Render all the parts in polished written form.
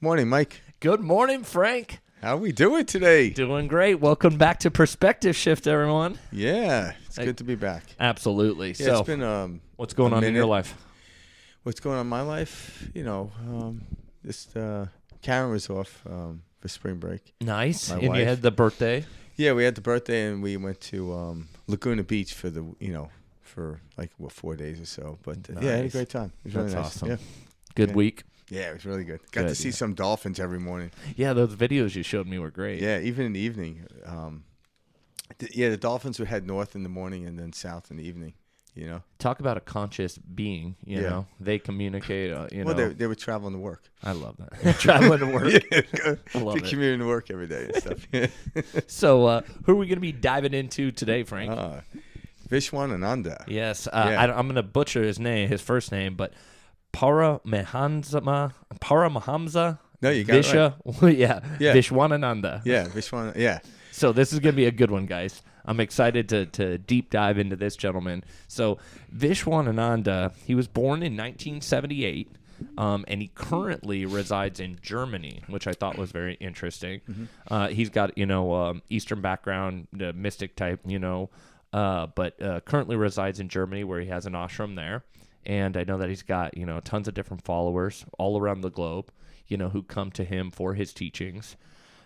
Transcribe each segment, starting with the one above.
Morning, Mike. Good morning, Frank. How we doing today? Doing great. Welcome back to Perspective Shift, everyone. Yeah, it's good to be back. Absolutely. Yeah, So, it's been what's going on in your life? What's going on in my life? Just Karen was off for spring break. Nice. My And wife. you had the birthday. Yeah, we had the birthday and we went to Laguna Beach for for 4 days or so. But yeah, I had a Nice. great time. It was That's really nice. awesome. Yeah. Good Yeah. week. Yeah, it was really good. Got to Good. see some dolphins every morning. Yeah, those videos you showed me were great. Yeah, even in the evening. The dolphins would head north in the morning and then south in the evening. You know. Talk about a conscious being. You know, they communicate. Well, they were traveling to work. I love that. Traveling to work. I love to it. commuting to work every day and stuff. So, who are we going to be diving into today, Frank? Vishwananda. Yes, Yeah. I'm going to butcher his first name, but Paramahamsa No, you got it right. yeah, Vishwananda. Yeah, Vishwananda. Yeah. So this is going to be a good one, guys. I'm excited to deep dive into this gentleman. So Vishwananda, he was born in 1978, and he currently resides in Germany, which I thought was very interesting. Mm-hmm. He's got, Eastern background, mystic type, but currently resides in Germany where he has an ashram there. And I know that he's got, tons of different followers all around the globe, who come to him for his teachings.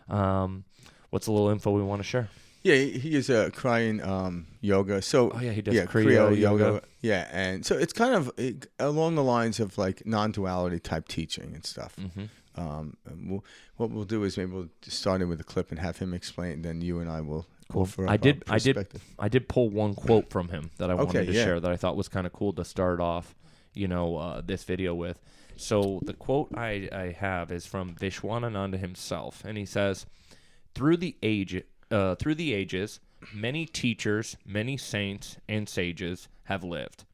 What's a little info we want to share? Yeah, he is a Kriyan yoga. So he does Kriya yoga. Yeah, and so it's kind of along the lines of like non-duality type teaching and stuff. And what we'll do is maybe we'll start in with a clip and have him explain, and then you and I will offer up our perspective. I did pull one quote from him that I wanted to yeah. share that I thought was kind of cool to start off, this video with. So the quote I have is from Vishwananda himself, and he says, through the ages, many teachers, many saints and sages have lived.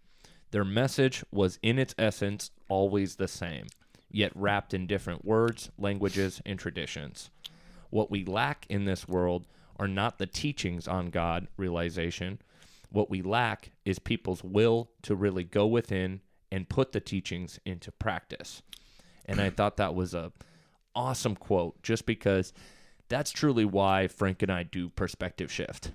Their message was in its essence always the same, yet wrapped in different words, languages, and traditions. What we lack in this world are not the teachings on God realization. What we lack is people's will to really go within and put the teachings into practice. And I thought that was a awesome quote, just because that's truly why Frank and I do Perspective Shift.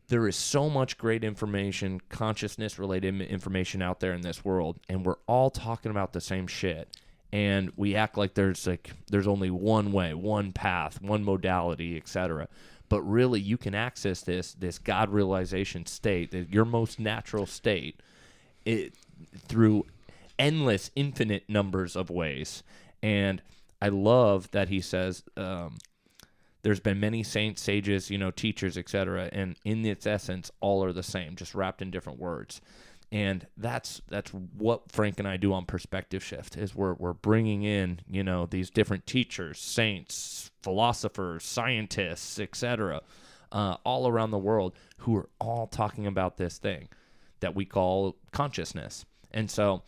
There is so much great information, consciousness-related information out there in this world, and we're all talking about the same shit. And we act like there's only one way, one path, one modality, etc. But really, you can access this God realization state, your most natural state, through endless, infinite numbers of ways. And I love that he says there's been many saints, sages, teachers, etc. And in its essence, all are the same, just wrapped in different words. And that's what Frank and I do on Perspective Shift, is we're bringing in, these different teachers, saints, philosophers, scientists, etc., all around the world, who are all talking about this thing that we call consciousness. And so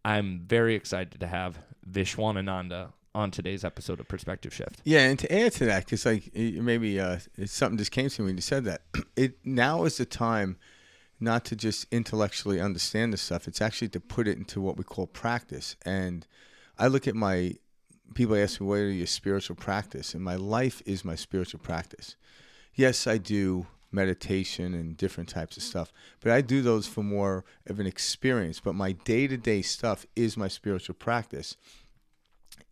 I'm very excited to have Vishwananda on today's episode of Perspective Shift. Yeah, and to add to that, because maybe something just came to me when you said that. Now is the time not to just intellectually understand the stuff. It's actually to put it into what we call practice. And I look at people ask me, what are your spiritual practice? And my life is my spiritual practice. Yes, I do meditation and different types of stuff, but I do those for more of an experience. But my day-to-day stuff is my spiritual practice.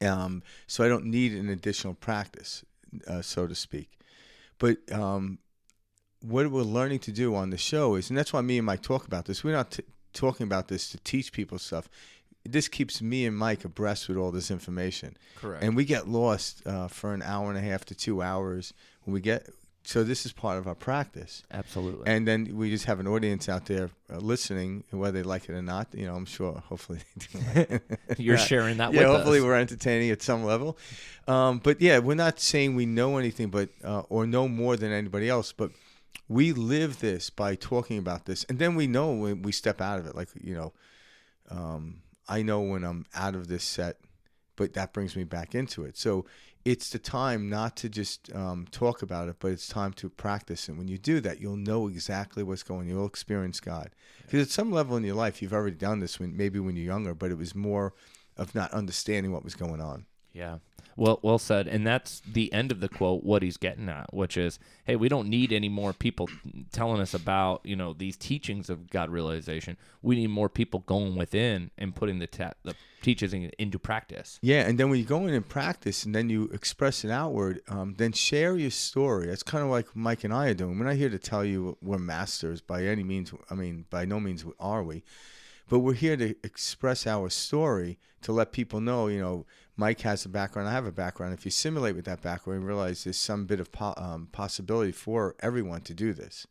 So I don't need an additional practice, so to speak. But what we're learning to do on the show is, and that's why me and Mike talk about this, we're not talking about this to teach people stuff. This keeps me and Mike abreast with all this information. Correct. And we get lost for an hour and a half to 2 hours when so this is part of our practice. Absolutely. And then we just have an audience out there listening, and whether they like it or not, I'm sure, hopefully they do. You're sharing that with us. Yeah, hopefully we're entertaining at some level. But yeah, we're not saying we know anything, but or know more than anybody else, but we live this by talking about this. And then we know when we step out of it, I know when I'm out of this set, but that brings me back into it. So it's the time not to just talk about it, but it's time to practice. And when you do that, you'll know exactly what's going on. You'll experience God. Because at some level in your life, you've already done this maybe when you're younger, but it was more of not understanding what was going on. Yeah. Well said. And that's the end of the quote, what he's getting at, which is, hey, we don't need any more people telling us about, these teachings of God realization. We need more people going within and putting the teachings into practice. Yeah, and then when you go in and practice and then you express it outward, then share your story. That's kind of like Mike and I are doing. We're not here to tell you we're masters by any means. I mean, by no means are we. But we're here to express our story to let people know, Mike has a background, I have a background. If you simulate with that background, you realize there's some bit of possibility for everyone to do this.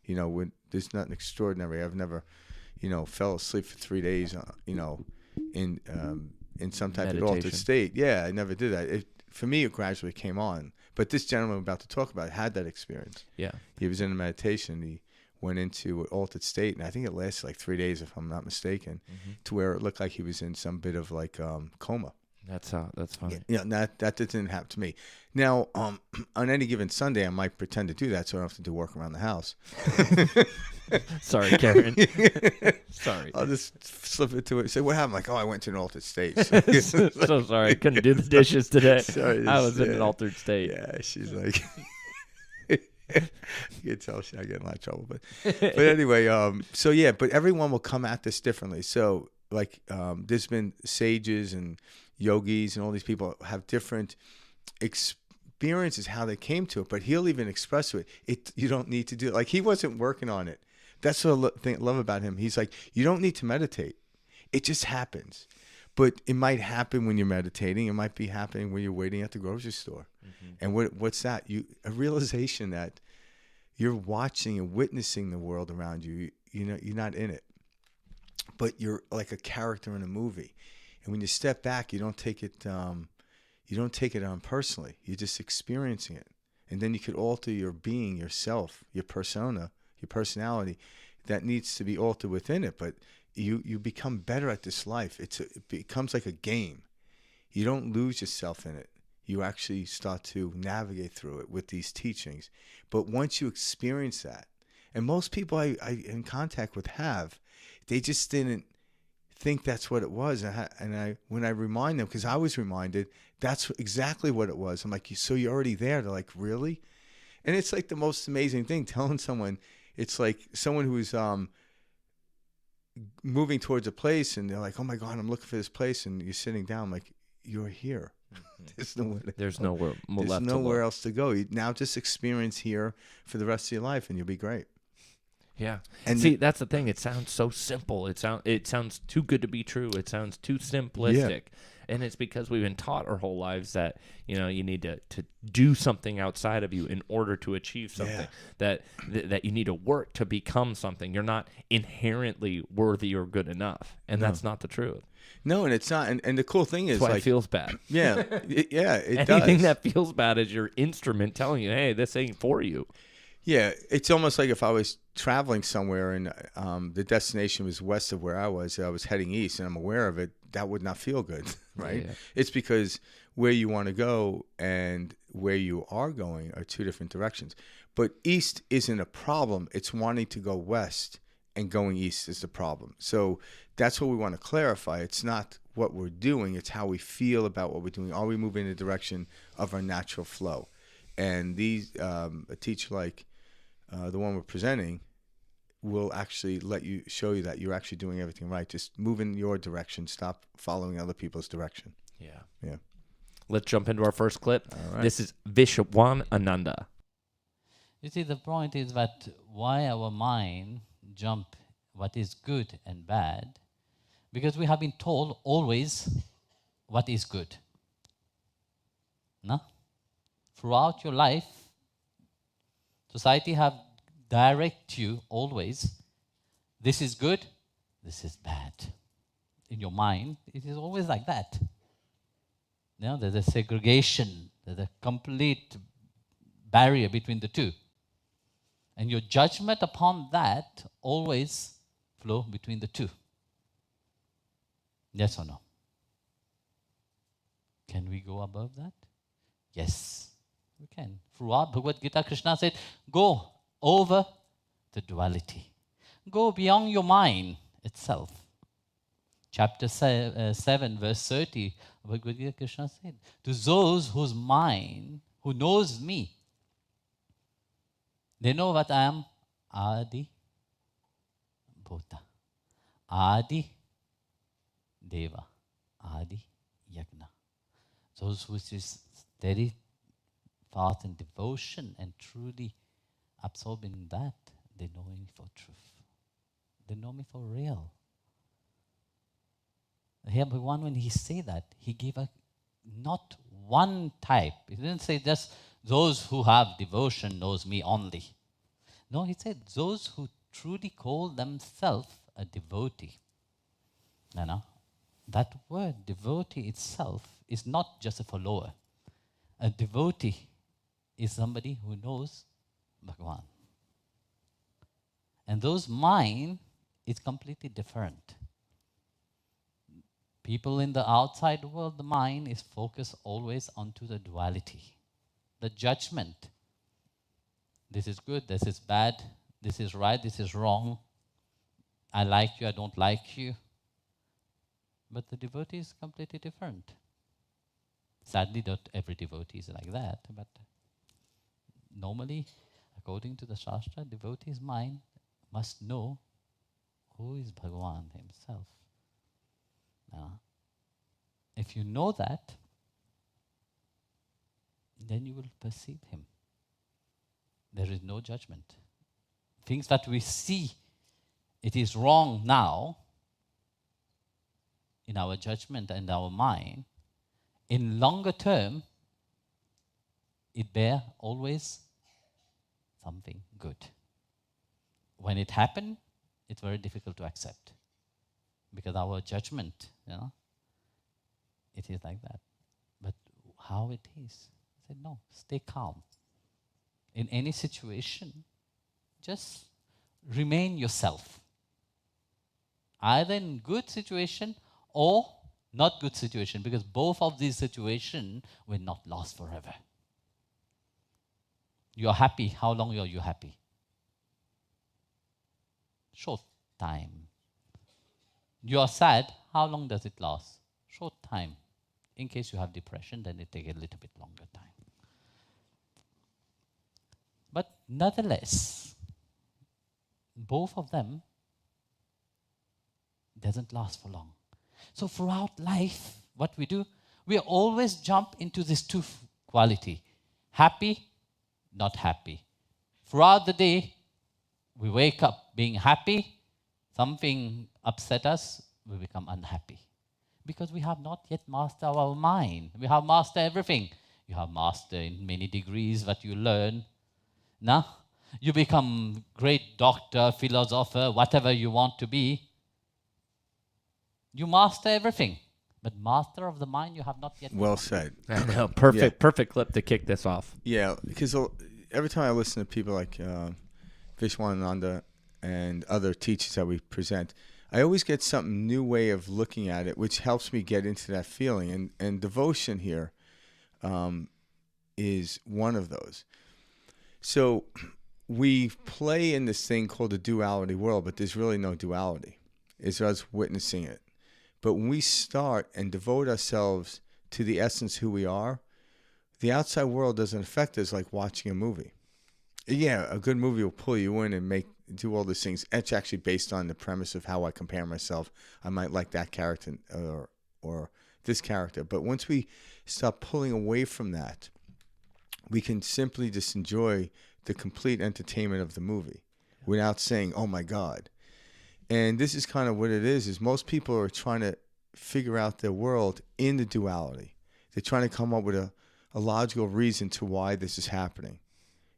Yeah. There's nothing extraordinary. I've never, fell asleep for 3 days, in some type of altered state. Yeah, I never did that. For me, it gradually came on. But this gentleman I'm about to talk about had that experience. Yeah. He was in a meditation. He went into an altered state, and I think it lasted like 3 days, if I'm not mistaken, to where it looked like he was in some bit of like coma. That's funny. Yeah, that didn't happen to me. Now, on any given Sunday, I might pretend to do that, so I don't have to do work around the house. Sorry, Karen. Sorry. I'll just slip into it. Say, what happened? Like, I went to an altered state. So sorry, I couldn't do the dishes today. Sorry, I was in an altered state. Yeah, she's like, you can tell I get in a lot of trouble. But anyway, but everyone will come at this differently. So, like, there's been sages and yogis and all these people have different experiences how they came to it, but he'll even express it. You don't need to do it. Like, he wasn't working on it. That's what I love about him. He's like, you don't need to meditate. It just happens. But it might happen when you're meditating. It might be happening when you're waiting at the grocery store. And what's that? A realization that you're watching and witnessing the world around you. You're not in it, but you're like a character in a movie. And when you step back, you don't take it on personally. You're just experiencing it. And then you could alter your being, yourself, your persona, your personality that needs to be altered within it. But you become better at this life. It becomes like a game. You don't lose yourself in it. You actually start to navigate through it with these teachings. But once you experience that, and most people I in contact with they just didn't think that's what it was. And when I remind them, because I was reminded, that's exactly what it was. I'm like, so you're already there? They're like, really? And it's like the most amazing thing, telling someone, it's like someone who's moving towards a place, and they're like, oh my God, I'm looking for this place. And you're sitting down, I'm like, you're here. There's nowhere else to go. You now just experience here for the rest of your life, and you'll be great. Yeah. And see, that's the thing. It sounds so simple. It sounds too good to be true. It sounds too simplistic. Yeah. And it's because we've been taught our whole lives that, you need to do something outside of you in order to achieve something. Yeah. That you need to work to become something. You're not inherently worthy or good enough. And that's not the truth. No, and it's not. And the cool thing is, that's why it feels bad. Yeah. It does. Anything that feels bad is your instrument telling you, hey, this ain't for you. Yeah, it's almost like if I was traveling somewhere and the destination was west of where I was heading east, and I'm aware of it, that would not feel good, right? Yeah. It's because where you want to go and where you are going are two different directions. But east isn't a problem. It's wanting to go west and going east is the problem. So that's what we want to clarify. It's not what we're doing. It's how we feel about what we're doing. Are we moving in the direction of our natural flow? And these a teacher like the one we're presenting will actually show you that you're actually doing everything right. Just move in your direction. Stop following other people's direction. Yeah. Let's jump into our first clip. All right. This is Vishwananda. You see, the point is that why our mind jump what is good and bad, because we have been told always what is good. No? Throughout your life, society have direct you always, this is good, this is bad. In your mind, it is always like that. There's a segregation, there's a complete barrier between the two. And your judgment upon that always flow between the two. Yes or no? Can we go above that? Yes, we can. Throughout Bhagavad Gita, Krishna said, go over the duality. Go beyond your mind itself. Chapter 7, verse 30, Bhagavad Gita, Krishna said, to those whose mind, who knows me, they know what I am, Adi Bhuta, Adi Deva, Adi Yagna. Those who is steady path in devotion and truly absorbed in that, they know me for truth. They know me for real. Here, Bhagavan, when he say that, he gave a not one type. He didn't say just those who have devotion knows me only. No, he said those who truly call themselves a devotee. That word devotee itself is not just a follower. A devotee is somebody who knows Bhagavan. And those mind is completely different. People in the outside world, the mind is focused always onto the duality, the judgment. This is good, this is bad, this is right, this is wrong. I like you, I don't like you. But the devotee is completely different. Sadly, not every devotee is like that, but normally, according to the Shastra, devotee's mind must know who is Bhagavan himself. If you know that, then you will perceive him. There is no judgment. Things that we see, it is wrong now, in our judgment and our mind, in longer term, it bear always something good. When it happened, it's very difficult to accept. Because our judgment, it is like that. But how it is? I said, no, stay calm. In any situation, just remain yourself. Either in good situation or not good situation, because both of these situations will not last forever. You are happy. How long are you happy? Short time. You are sad. How long does it last? Short time. In case you have depression, then it takes a little bit longer time. But nonetheless, both of them doesn't last for long. So throughout life, what we do, we always jump into this two quality. Happy, not happy. Throughout the day, we wake up being happy. Something upset us, we become unhappy. Because we have not yet mastered our mind. We have mastered everything. You have mastered in many degrees what you learn. Now, you become great doctor, philosopher, whatever you want to be. You master everything. But master of the mind, you have not yet. Well said. I know. Perfect clip to kick this off. Yeah, because every time I listen to people like Vishwananda and other teachers that we present, I always get some new way of looking at it, which helps me get into that feeling. And devotion here is one of those. So we play in this thing called the duality world, but there's really no duality. It's us witnessing it. But when we start and devote ourselves to the essence who we are, the outside world doesn't affect us like watching a movie. Yeah, a good movie will pull you in and do all these things. It's actually based on the premise of how I compare myself. I might like that character or this character. But once we stop pulling away from that, we can simply just enjoy the complete entertainment of the movie without saying, oh my God. And this is kind of what it is most people are trying to figure out their world in the duality. They're trying to come up with a logical reason to why this is happening.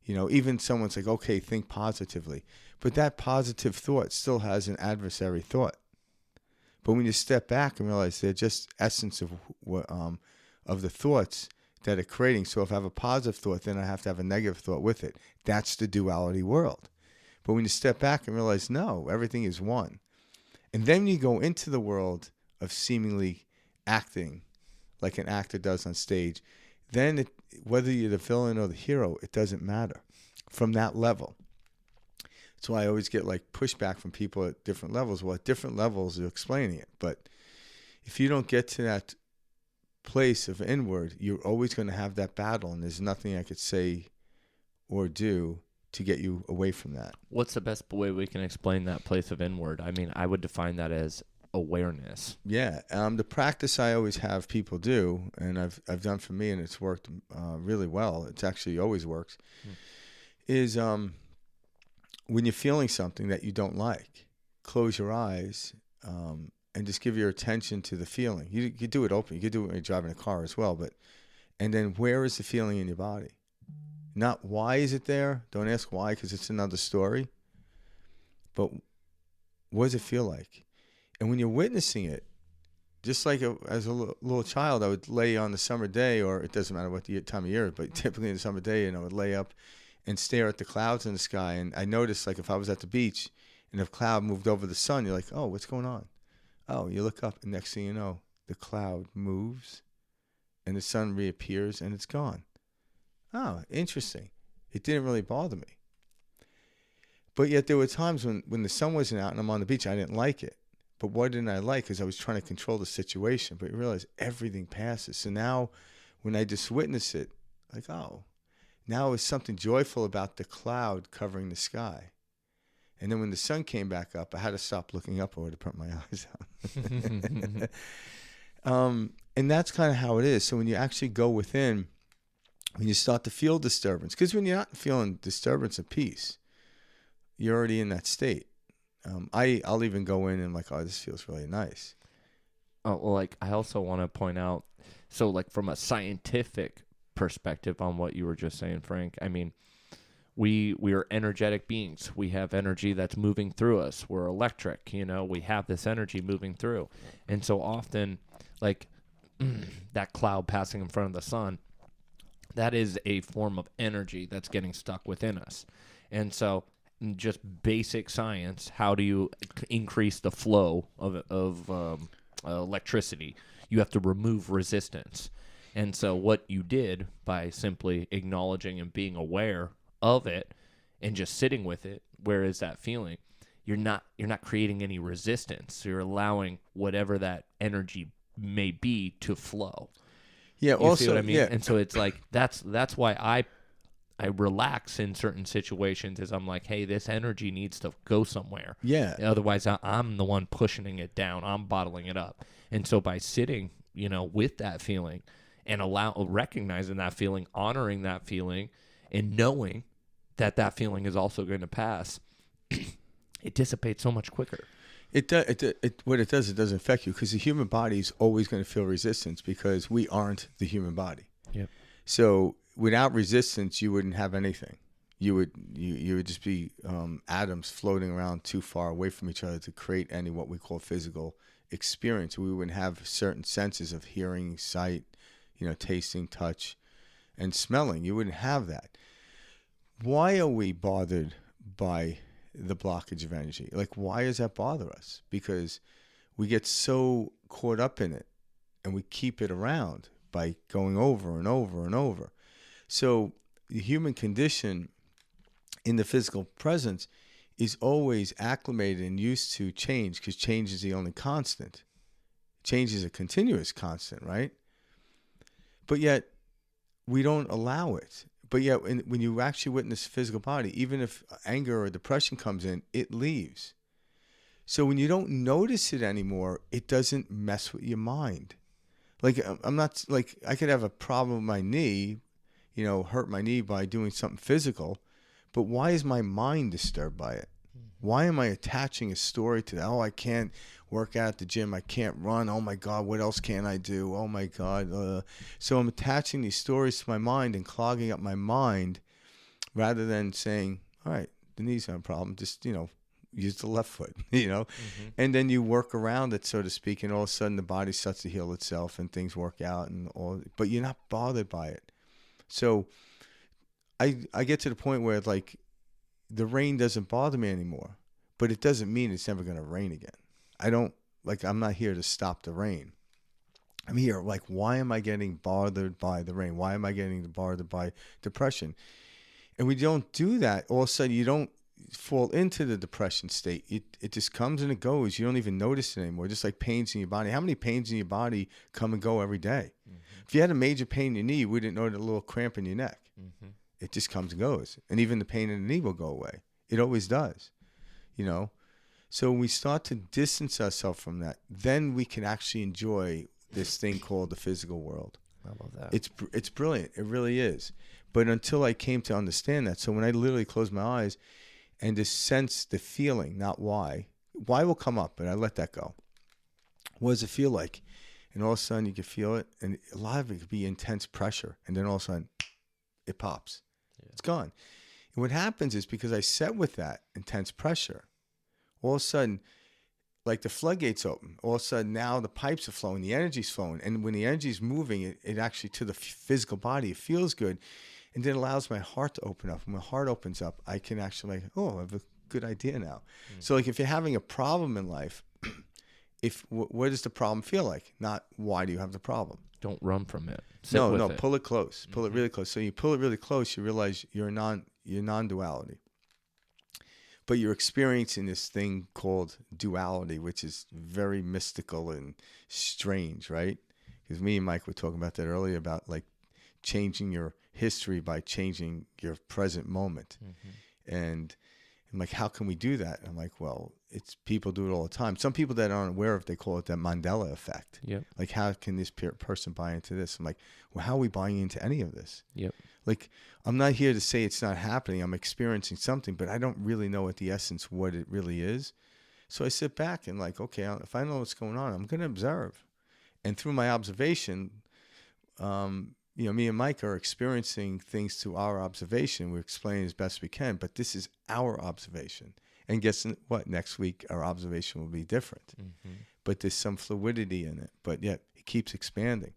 Even someone's like, okay, think positively. But that positive thought still has an adversary thought. But when you step back and realize they're just essence of the thoughts that are creating. So if I have a positive thought, then I have to have a negative thought with it. That's the duality world. But when you step back and realize, no, everything is one. And then you go into the world of seemingly acting like an actor does on stage. Then whether you're the villain or the hero, it doesn't matter from that level. That's why I always get like pushback from people at different levels. Well, at different levels, you're explaining it. But if you don't get to that place of inward, you're always going to have that battle, and there's nothing I could say or do to get you away from that. What's the best way we can explain that place of inward? I mean, I would define that as awareness. Yeah, the practice I always have people do, and I've done for me, and it's worked really well. It's actually always works. Is when you're feeling something that you don't like, close your eyes and just give your attention to the feeling. You do it open. You could do it when you're driving a car as well. And then where is the feeling in your body? Not why is it there? Don't ask why, because it's another story. But what does it feel like? And when you're witnessing it, just like as a little child, I would lay on the summer day, or it doesn't matter what the time of year, but typically in the summer day, and I would lay up and stare at the clouds in the sky. And I noticed, like, if I was at the beach and if a cloud moved over the sun, you're like, oh, what's going on? Oh, you look up, and next thing you know, the cloud moves and the sun reappears and it's gone. Oh, interesting. It didn't really bother me. But yet there were times when the sun wasn't out and I'm on the beach, I didn't like it. But what didn't I like? Because I was trying to control the situation. But you realize everything passes. So now when I just witness it, like, oh, now it's something joyful about the cloud covering the sky. And then when the sun came back up, I had to stop looking up, or I would have put my eyes out. And that's kind of how it is. So when you actually go within, when you start to feel disturbance, because when you're not feeling disturbance of peace, you're already in that state. I'll even go in and like, oh, this feels really nice. Oh, well, like, I also want to point out, so like from a scientific perspective on what you were just saying, Frank, I mean, we are energetic beings. We have energy that's moving through us. We're electric, we have this energy moving through. And so often, like that cloud passing in front of the sun, that is a form of energy that's getting stuck within us. And so just basic science, how do you increase the flow of electricity? You have to remove resistance. And so what you did by simply acknowledging and being aware of it and just sitting with it, where is that feeling? You're not creating any resistance. You're allowing whatever that energy may be to flow. Yeah, you also, see what I mean? yeah. And so it's like that's why I relax in certain situations, is I'm like, hey, this energy needs to go somewhere. Yeah. Otherwise, I'm the one pushing it down. I'm bottling it up. And so by sitting, with that feeling and recognizing that feeling, honoring that feeling, and knowing that feeling is also going to pass, it dissipates so much quicker. It doesn't affect you, because the human body is always going to feel resistance, because we aren't the human body. Yep. So without resistance, you wouldn't have anything. You would just be atoms floating around too far away from each other to create any what we call physical experience. We wouldn't have certain senses of hearing, sight, tasting, touch, and smelling. You wouldn't have that. Why are we bothered by the blockage of energy? Like, why does that bother us? Because we get so caught up in it, and we keep it around by going over and over and over. So the human condition in the physical presence is always acclimated and used to change, because change is the only constant. Change is a continuous constant, right? But yet we don't allow it. But yet when you actually witness the physical body, even if anger or depression comes in, it leaves. So when you don't notice it anymore, it doesn't mess with your mind. Like, I'm not, like, I could have a problem with my knee, hurt my knee by doing something physical, but why is my mind disturbed by it? Why am I attaching a story to that? Oh, I can't work out at the gym. I can't run. Oh, my God, what else can I do? Oh, my God. So I'm attaching these stories to my mind and clogging up my mind, rather than saying, all right, the knee's not a problem. Just, use the left foot, Mm-hmm. And then you work around it, so to speak, and all of a sudden the body starts to heal itself and things work out, but you're not bothered by it. So I get to the point where, like, the rain doesn't bother me anymore, but it doesn't mean it's never going to rain again. I'm not here to stop the rain. I'm here, like, why am I getting bothered by the rain? Why am I getting bothered by depression? And we don't do that. All of a sudden, fall into the depression state, it just comes and it goes. You don't even notice it anymore. Just like pains in your body. How many pains in your body come and go every day? If you had a major pain in your knee, you wouldn't know the little cramp in your neck. It just comes and goes. And even the pain in the knee will go away. It always does, you know. So when we start to distance ourselves from that, then we can actually enjoy this thing called the physical world. I love that. It's brilliant. It really is. But until I came to understand that, so when I literally closed my eyes and just sense the feeling, not why will come up, but I let that go. What does it feel like? And all of a sudden you can feel it, and a lot of it could be intense pressure, and then all of a sudden it pops. Yeah. It's gone. And what happens is because I sat with that intense pressure, all of a sudden, like the floodgates open. All of a sudden now the pipes are flowing, the energy's flowing, and when the energy's moving, it actually to the physical body, it feels good, and then it allows my heart to open up. When my heart opens up, I can actually like, oh, I have a good idea now. So like if you're having a problem in life, what does the problem feel like? Not why do you have the problem? Don't run from it. No, pull it close. Pull it really close. So you pull it really close, you realize you're non-duality. But you're experiencing this thing called duality, which is very mystical and strange, right? Because me and Mike were talking about that earlier, about like changing your history by changing your present moment. And I'm like, how can we do that? I'm like, well, it's people do it all the time. Some people that aren't aware of, they call it the Mandela effect. Yep. Like, how can this person buy into this? I'm like, well, how are we buying into any of this? Yep. Like, I'm not here to say it's not happening. I'm experiencing something, but I don't really know at the essence what it really is. So I sit back and like, okay, if I know what's going on, I'm going to observe. And through my observation, me and Mike are experiencing things through our observation. We're explaining as best we can, but this is our observation. And guess what? Next week, our observation will be different. But there's some fluidity in it. But yet, it keeps expanding.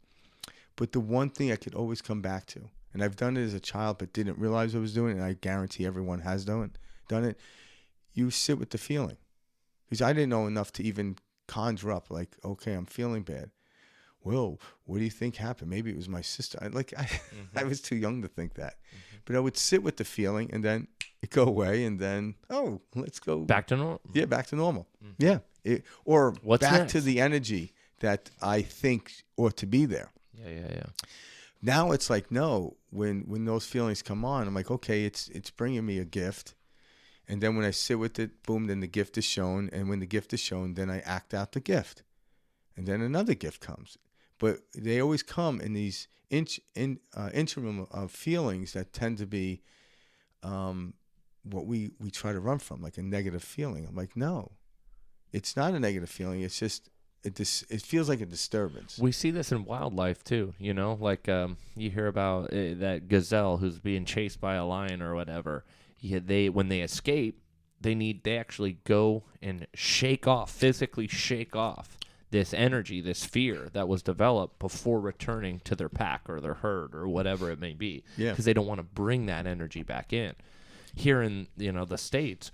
But the one thing I could always come back to, and I've done it as a child but didn't realize I was doing it, and I guarantee everyone has done it, you sit with the feeling. Because I didn't know enough to even conjure up, like, okay, I'm feeling bad. Well, what do you think happened? Maybe it was my sister. I was too young to think that. But I would sit with the feeling, and then it go away, and then, oh, let's go. Back to normal. Yeah, back to normal. Yeah. Or What's back next? to the energy that I think ought to be there. Yeah. Now it's like, no, when those feelings come on, I'm like, okay, it's bringing me a gift. And then when I sit with it, boom, then the gift is shown. And when the gift is shown, then I act out the gift. And then another gift comes. But they always come in these interim of feelings that tend to be what we try to run from, like a negative feeling. I'm like, no, it's not a negative feeling. It's just, it feels like a disturbance. We see this in wildlife too, like you hear about that gazelle who's being chased by a lion or whatever. When they escape, they actually go and physically shake off this energy, this fear that was developed before returning to their pack or their herd or whatever it may be. Yeah. Because they don't want to bring that energy back in. Here in the States,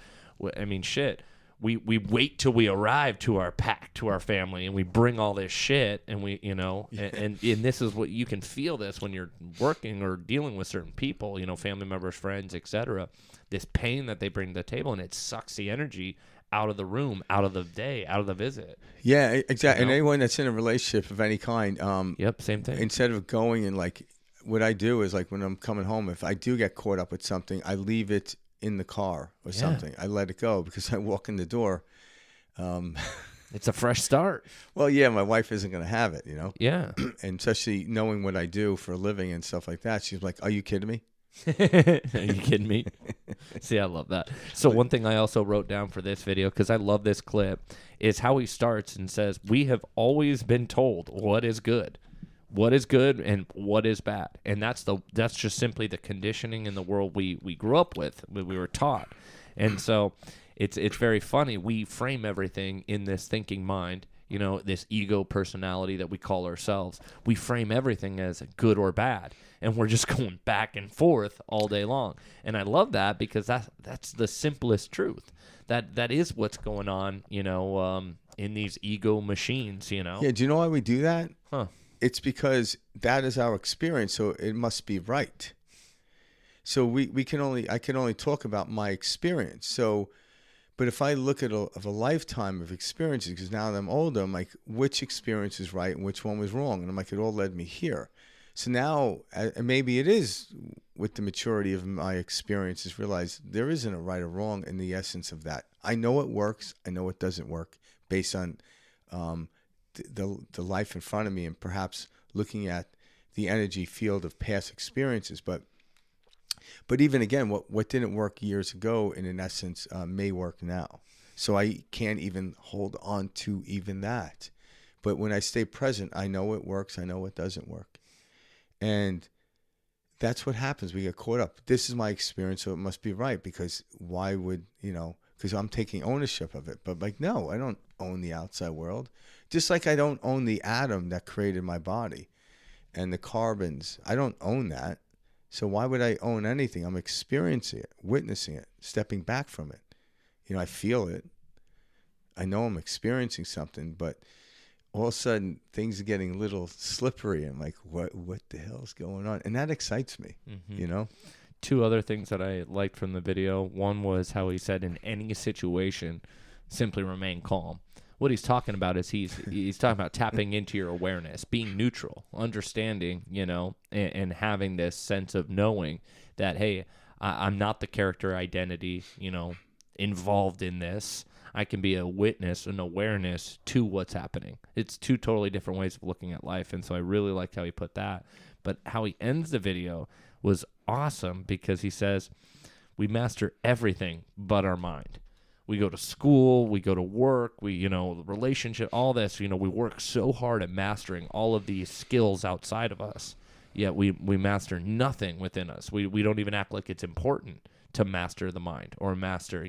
I mean, shit. We wait till we arrive to our pack, to our family, and we bring all this shit, and and this is what you can feel this when you're working or dealing with certain people, family members, friends, etc. This pain that they bring to the table, and it sucks the energy out of the room, out of the day, out of the visit. Yeah, exactly. And anyone that's in a relationship of any kind, yep, same thing. Instead of going and like, what I do is like when I'm coming home, if I do get caught up with something, I leave it in the car or something. I let it go because I walk in the door. It's a fresh start. Well, yeah, my wife isn't going to have it, Yeah. And especially knowing what I do for a living and stuff like that. She's like, are you kidding me? Are you kidding me? See, I love that. So one thing I also wrote down for this video, because I love this clip, is how he starts and says, we have always been told what is good and what is bad. And that's just simply the conditioning in the world we grew up with, we were taught. And so it's very funny. We frame everything in this thinking mind, this ego personality that we call ourselves. We frame everything as good or bad. And we're just going back and forth all day long. And I love that because that's the simplest truth. That is what's going on, in these ego machines, Yeah, do you know why we do that? Huh. It's because that is our experience, so it must be right. So I can only talk about my experience. So, but if I look at a lifetime of experiences, because now that I'm older, I'm like, which experience is right and which one was wrong? And I'm like, it all led me here. So now, maybe it is with the maturity of my experiences, realize there isn't a right or wrong in the essence of that. I know it works. I know it doesn't work based on the life in front of me and perhaps looking at the energy field of past experiences. But even again, what didn't work years ago, in essence, may work now. So I can't even hold on to even that. But when I stay present, I know it works. I know it doesn't work. And that's what happens. We get caught up. This is my experience, so it must be right, because why would, because I'm taking ownership of it. But like, no, I don't own the outside world. Just like I don't own the atom that created my body and the carbons. I don't own that. So why would I own anything? I'm experiencing it, witnessing it, stepping back from it. I feel it. I know I'm experiencing something, but all of a sudden things are getting a little slippery. I'm like, what the hell is going on? And that excites me, Two other things that I liked from the video. One was how he said, in any situation, simply remain calm. What he's talking about is he's talking about tapping into your awareness, being neutral, understanding, and having this sense of knowing that, hey, I'm not the character identity, involved in this. I can be a witness, an awareness to what's happening. It's two totally different ways of looking at life. And so I really liked how he put that. But how he ends the video was awesome, because he says, we master everything but our mind. We go to school, we go to work, relationship, all this, we work so hard at mastering all of these skills outside of us. Yet we master nothing within us. We don't even act like it's important to master the mind or master,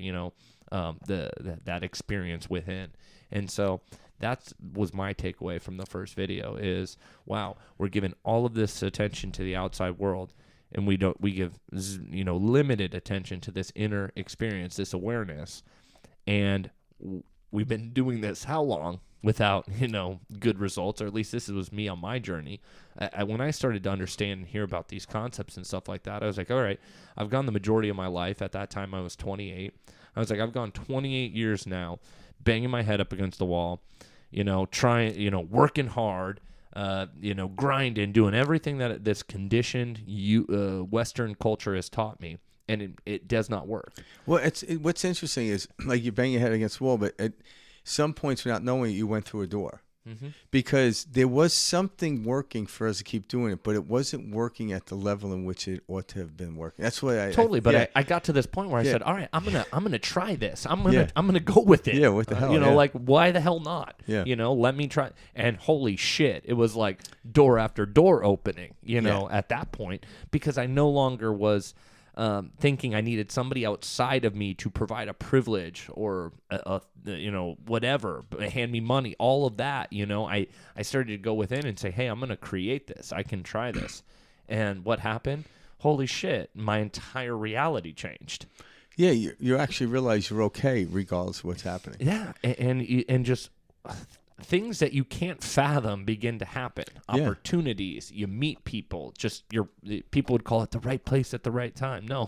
that experience within. And so that was my takeaway from the first video is, wow, we're giving all of this attention to the outside world, and we give limited attention to this inner experience, this awareness. And we've been doing this how long without good results, or at least this was me on my journey. When I started to understand and hear about these concepts and stuff like that, I was like, all right, I've gone the majority of my life. At that time I was 28. I was like, I've gone 28 years now banging my head up against the wall, trying, working hard, grinding, doing everything that this conditioned Western culture has taught me. And it does not work. Well, what's interesting is, like, you bang your head against the wall, but at some points, without knowing it, you went through a door. Mm-hmm. Because there was something working for us to keep doing it, but it wasn't working at the level in which it ought to have been working. That's why I got to this point where I said, all right, I'm gonna try this. I'm gonna go with it. Yeah, what the hell? Like, why the hell not? Yeah. Let me try. And holy shit, it was like door after door opening, at that point, because I no longer was thinking I needed somebody outside of me to provide a privilege or whatever, hand me money, all of that. I started to go within and say, hey, I'm going to create this. I can try this. And what happened? Holy shit, my entire reality changed. Yeah, you actually realize you're okay regardless of what's happening. Yeah, and just things that you can't fathom begin to happen. Yeah. Opportunities, you meet people, people would call it the right place at the right time. No,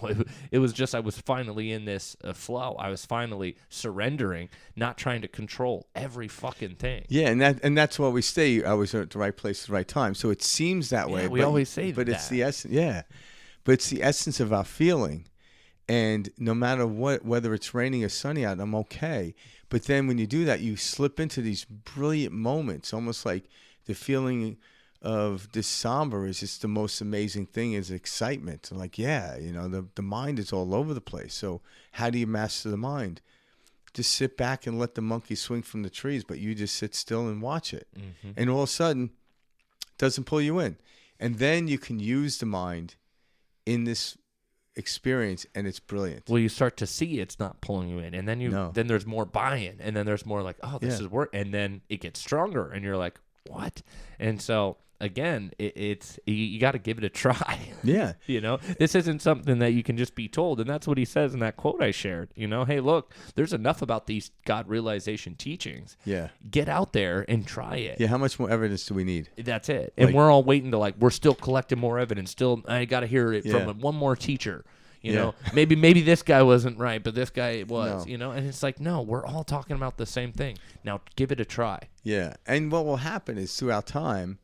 it was just I was finally in this flow. I was finally surrendering, not trying to control every fucking thing. Yeah, and that's why we say I was at the right place at the right time. So it seems that way. We always say that. But it's the essence. Yeah, but it's the essence of our feeling. And no matter what, whether it's raining or sunny out, I'm okay. But then when you do that, you slip into these brilliant moments, almost like the feeling of this somber is just the most amazing thing, is excitement. Like, the mind is all over the place. So how do you master the mind? Just sit back and let the monkey swing from the trees, but you just sit still and watch it. Mm-hmm. And all of a sudden, it doesn't pull you in. And then you can use the mind in this experience, and it's brilliant. Well, you start to see it's not pulling you in, and then then there's more buy-in, and then there's more like, oh, this is work, and then it gets stronger, and you're like, what? And so again, it's you got to give it a try. Yeah. You know, this isn't something that you can just be told. And that's what he says in that quote I shared. You know, hey, look, there's enough about these God realization teachings. Yeah. Get out there and try it. Yeah. How much more evidence do we need? That's it. And we're all waiting to we're still collecting more evidence. Still, I got to hear it from one more teacher. You know, maybe this guy wasn't right, but this guy was, you know, and it's like, no, we're all talking about the same thing. Now give it a try. Yeah. And what will happen is throughout time,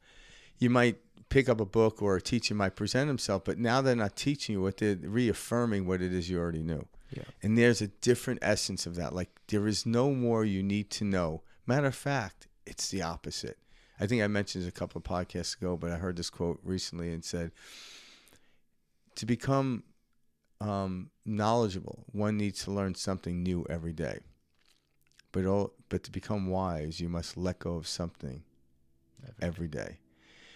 you might pick up a book or a teacher might present himself, but now they're not teaching you what they're reaffirming what it is you already knew. Yeah. And there's a different essence of that. Like there is no more you need to know. Matter of fact, it's the opposite. I think I mentioned this a couple of podcasts ago, but I heard this quote recently and said, to become knowledgeable, one needs to learn something new every day. But to become wise, you must let go of something every day.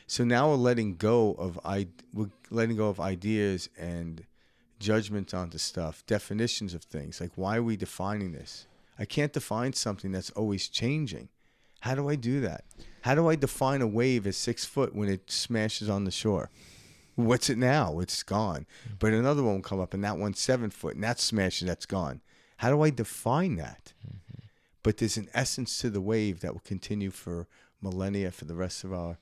So now we're letting go of ideas and judgments onto stuff, definitions of things. Like, why are we defining this? I can't define something that's always changing. How do I do that? How do I define a wave as 6 foot when it smashes on the shore? What's it now? It's gone. But another one will come up, and that one's 7 foot, and that smashes, that's gone. How do I define that? Mm-hmm. But there's an essence to the wave that will continue for millennia, for the rest of our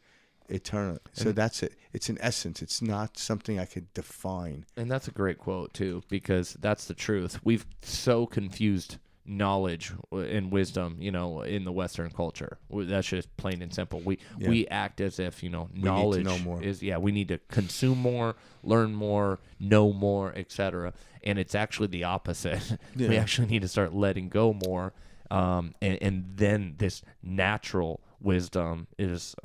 eternity. So that's it. It's an essence. It's not something I could define. And that's a great quote, too, because that's the truth. We've so confused knowledge and wisdom, you know, in the Western culture. That's just plain and simple. We act as if, you know, knowledge is, we need to consume more, learn more, know more, etc. And it's actually the opposite. Yeah. We actually need to start letting go more. And then this natural wisdom is,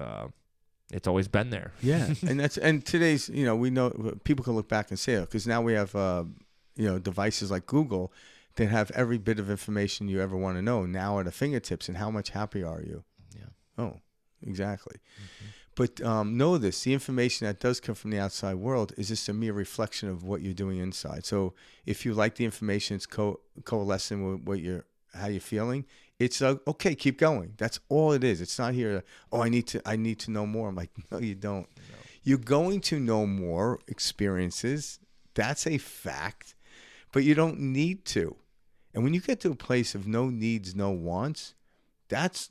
it's always been there. Yeah. and today's, you know, we know people can look back and say it because now we have, you know, devices like Google that have every bit of information you ever want to know now at our fingertips. And how much happier are you? Yeah. Oh, exactly. Mm-hmm. But know this, the information that does come from the outside world is just a mere reflection of what you're doing inside. So if you like the information, it's coalescing with how you're feeling. It's okay, keep going. That's all it is. It's not here, I need to know more. I'm like, no, you don't. No. You're going to know more experiences. That's a fact. But you don't need to. And when you get to a place of no needs, no wants, that's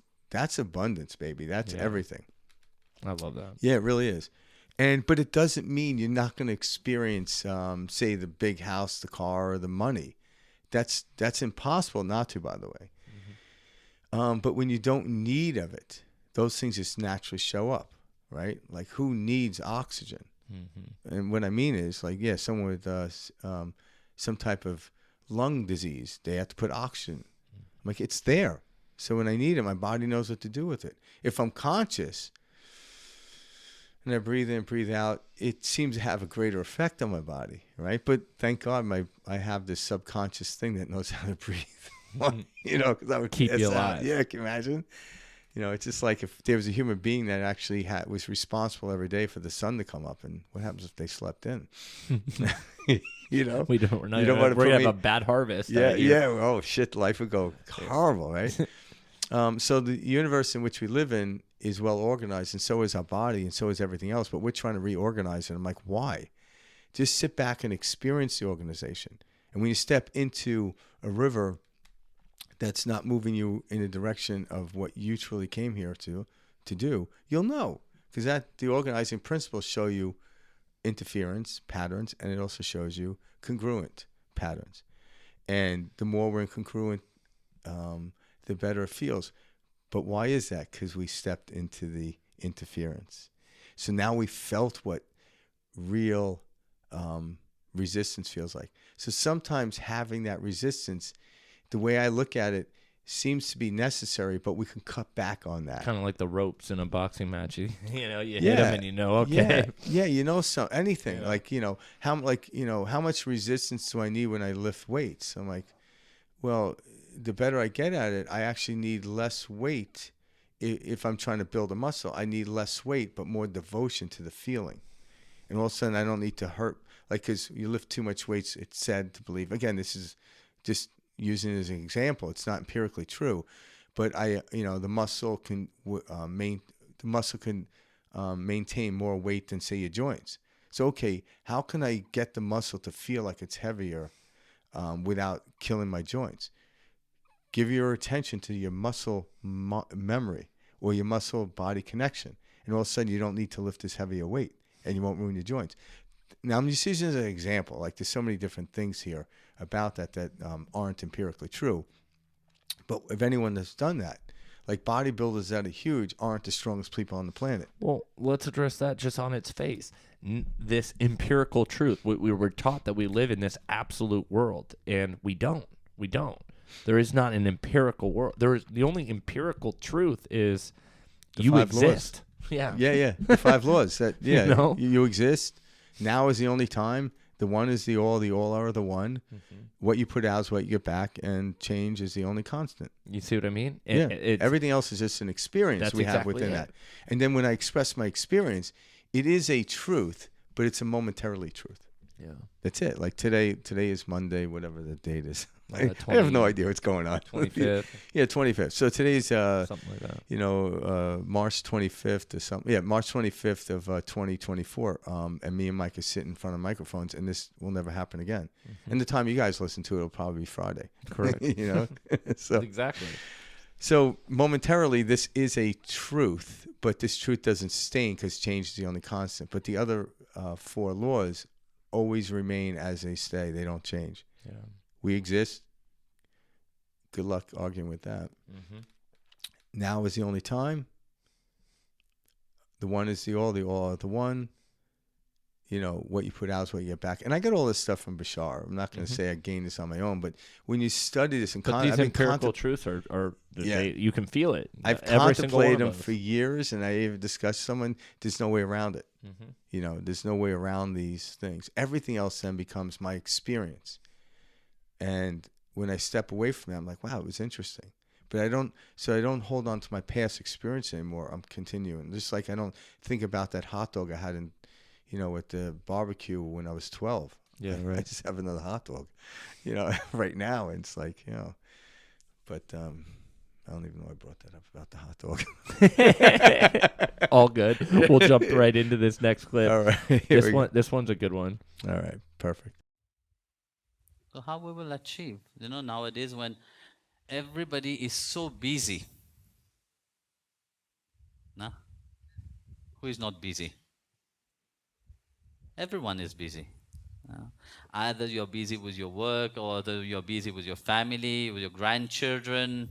abundance, baby. That's everything. I love that. Yeah, it really is. But it doesn't mean you're not going to experience, say, the big house, the car, or the money. That's impossible not to, by the way. Mm-hmm. But when you don't need of it, those things just naturally show up, right? Like, who needs oxygen? Mm-hmm. And what I mean is, like, someone with some type of lung disease, they have to put oxygen. I'm like, it's there. So when I need it, my body knows what to do with it. If I'm conscious and I breathe in, breathe out, it seems to have a greater effect on my body, right? But thank God I have this subconscious thing that knows how to breathe, you know, because I would keep you alive. Yeah, can you imagine? You know, it's just like if there was a human being that actually was responsible every day for the sun to come up, and what happens if they slept in? You know, we're gonna have a bad harvest. Yeah. Oh shit, life would go horrible, right? So the universe in which we live in is well organized, and so is our body, and so is everything else. But we're trying to reorganize it. I'm like, why? Just sit back and experience the organization. And when you step into a river that's not moving you in the direction of what you truly came here to do, you'll know, because the organizing principles show you interference patterns, and it also shows you congruent patterns. And the more we're incongruent, the better it feels. But why is that? Because we stepped into the interference. So now we felt what real resistance feels like. So sometimes having that resistance, the way I look at it, seems to be necessary, but we can cut back on that. Kind of like the ropes in a boxing match. You know, you hit them and you know, okay. Yeah, you know, anything. Yeah. Like, you know, how much resistance do I need when I lift weights? I'm like, well, the better I get at it, I actually need less weight. If I'm trying to build a muscle, I need less weight, but more devotion to the feeling. And all of a sudden, I don't need to hurt. Like, because you lift too much weights, it's said to believe. Again, this is just using it as an example. It's not empirically true, but the muscle can maintain more weight than, say, your joints. So, okay, how can I get the muscle to feel like it's heavier without killing my joints? Give your attention to your muscle memory or your muscle-body connection. And all of a sudden, you don't need to lift this heavier weight, and you won't ruin your joints. Now, I'm just using it as an example. Like, there's so many different things here about that aren't empirically true. But if anyone has done that, like bodybuilders that are huge aren't the strongest people on the planet. Well, let's address that just on its face. This empirical truth. We were taught that we live in this absolute world, and we don't. We don't. There is not an empirical world. The only empirical truth is you exist. Yeah. Yeah. The 5 laws. That You know? you exist. Now is the only time. The one is the all are the one. Mm-hmm. What you put out is what you get back, and change is the only constant. You see what I mean? Everything else is just an experience we have within that. And then when I express my experience, it is a truth, but it's a momentarily truth. Yeah. That's it. Like today is Monday, whatever the date is. I have no idea what's going on. 25th. Yeah, 25th. So today's something like that. March 25th or something. Yeah, March 25th of 2024. And me and Mike are sitting in front of microphones, and this will never happen again. Mm-hmm. And the time you guys listen to it will probably be Friday. Correct. So exactly. So momentarily, this is a truth, but this truth doesn't sustain because change is the only constant. But the other 4 laws always remain as they stay. They don't change. Yeah. We exist. Good luck arguing with that. Mm-hmm. Now is the only time. The one is the all are the one. What you put out is what you get back. And I get all this stuff from Bashar. I'm not going to say I gained this on my own, but when you study this, these empirical truths are you can feel it. I've contemplated them for years, and I even discussed someone. There's no way around it. Mm-hmm. There's no way around these things. Everything else then becomes my experience. And when I step away from it, I'm like, wow, it was interesting. But I don't hold on to my past experience anymore. I'm continuing. Just like I don't think about that hot dog I had at the barbecue when I was 12. Yeah, right. I just have another hot dog, right now. And it's like, but I don't even know I brought that up about the hot dog. All good. We'll jump right into this next clip. All right. This one's a good one. All right. Perfect. So how we will achieve? Nowadays when everybody is so busy. Nah? Who is not busy? Everyone is busy. Either you're busy with your work, or either you're busy with your family, with your grandchildren.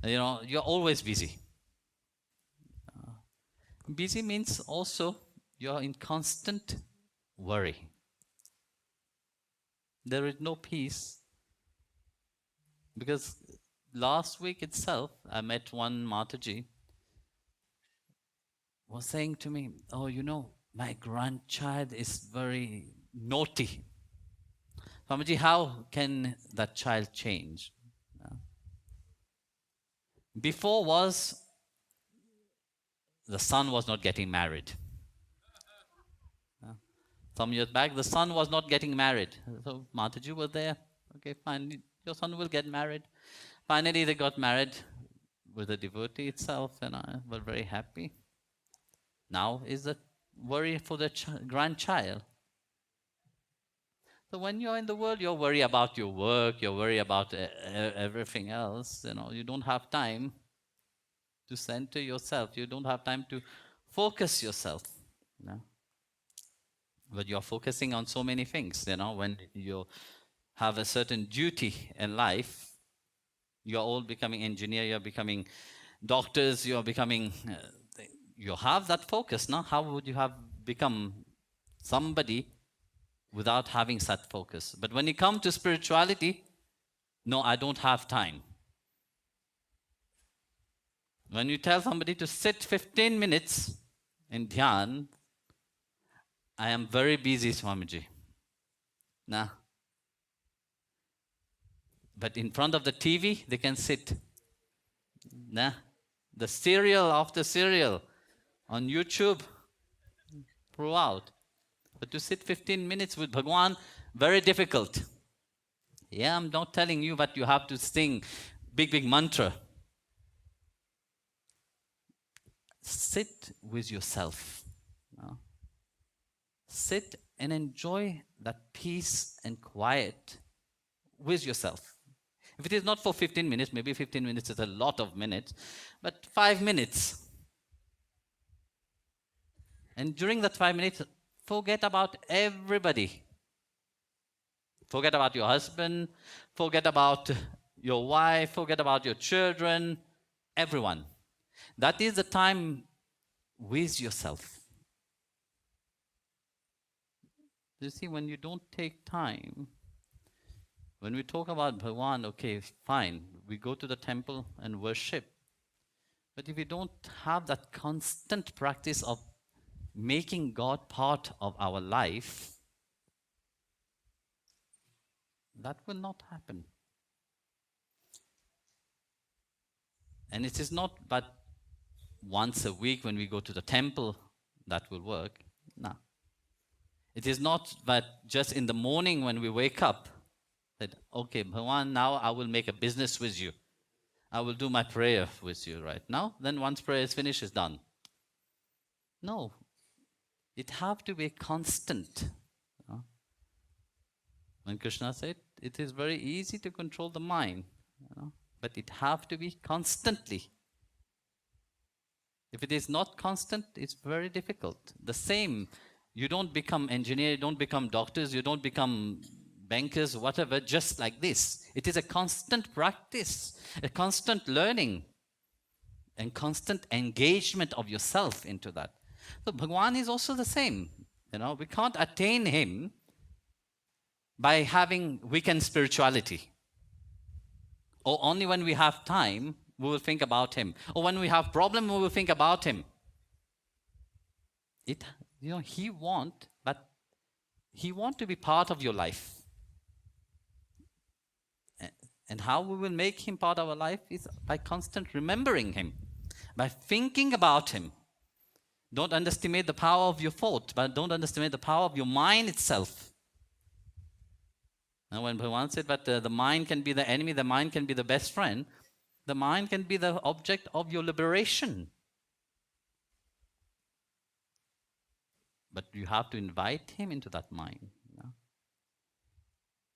You're always busy. Busy means also you're in constant worry. There is no peace. Because last week itself, I met one Mataji was saying to me, oh, my grandchild is very naughty. Swamiji, how can that child change? Before was the son was not getting married. Some years back, the son was not getting married. So Mataji was there. Okay, fine, your son will get married. Finally, they got married with a devotee itself, and I was very happy. Now is the worry for the grandchild. So when you're in the world, you worry about your work, you worry about everything else. You don't have time to center yourself. You don't have time to focus yourself. But you're focusing on so many things. When you have a certain duty in life, you're all becoming engineer, you're becoming doctors, you're becoming... you have that focus. Now, how would you have become somebody without having that focus? But when you come to spirituality, no, I don't have time. When you tell somebody to sit 15 minutes in dhyan, I am very busy, Swamiji. Nah. But in front of the TV, they can sit. Nah. The serial after serial on YouTube throughout. But to sit 15 minutes with Bhagwan, very difficult. Yeah, I'm not telling you that you have to sing big mantra. sit with yourself. Sit and enjoy that peace and quiet with yourself. If it is not for 15 minutes, maybe 15 minutes is a lot of minutes, but 5 minutes. And during that 5 minutes, forget about everybody. Forget about your husband, forget about your wife, forget about your children, everyone. That is the time with yourself. You see, when you don't take time, when we talk about Bhagwan, okay, fine, we go to the temple and worship. But if we don't have that constant practice of making God part of our life, that will not happen. And it is not but once a week when we go to the temple that will work. No. It is not but just in the morning when we wake up that, okay, Bhagwan, now I will make a business with you. I will do my prayer with you right now. Then once prayer is finished, it's done. No. It have to be constant. When Krishna said, it is very easy to control the mind, but it have to be constantly. If it is not constant, it's very difficult. The same, you don't become engineer, you don't become doctors, you don't become bankers, whatever, just like this. It is a constant practice, a constant learning, and constant engagement of yourself into that. So Bhagwan is also the same. We can't attain him by having weekend spirituality. Or only when we have time, we will think about him. Or when we have problem, we will think about him. He want to be part of your life. And how we will make him part of our life is by constant remembering him, by thinking about him. Don't underestimate the power of your thought, but don't underestimate the power of your mind itself. Now, when Bhagavan said that the mind can be the enemy, the mind can be the best friend, the mind can be the object of your liberation. But you have to invite him into that mind.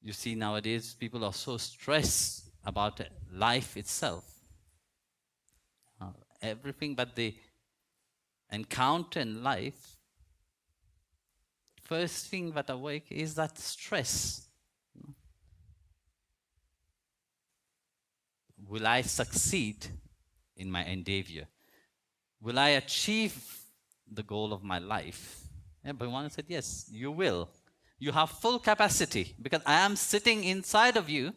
You see, nowadays, people are so stressed about life itself. Everything that they encounter in life, first thing that awake is that stress. Will I succeed in my endeavor? Will I achieve the goal of my life? And Bhagavan said, yes, you will. You have full capacity because I am sitting inside of you.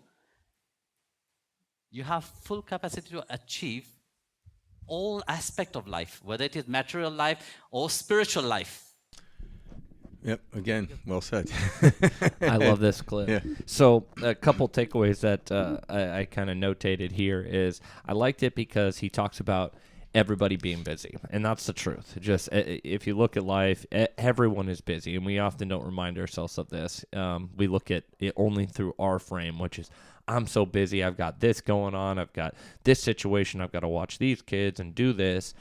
You have full capacity to achieve all aspects of life, whether it is material life or spiritual life. Yep, again, well said. I love this clip. Yeah. So a couple takeaways that I kind of notated here is I liked it because he talks about everybody being busy, and that's the truth. Just if you look at life, everyone is busy, and we often don't remind ourselves of this. We look at it only through our frame, which is, I'm so busy, I've got this going on, I've got this situation, I've got to watch these kids and do this,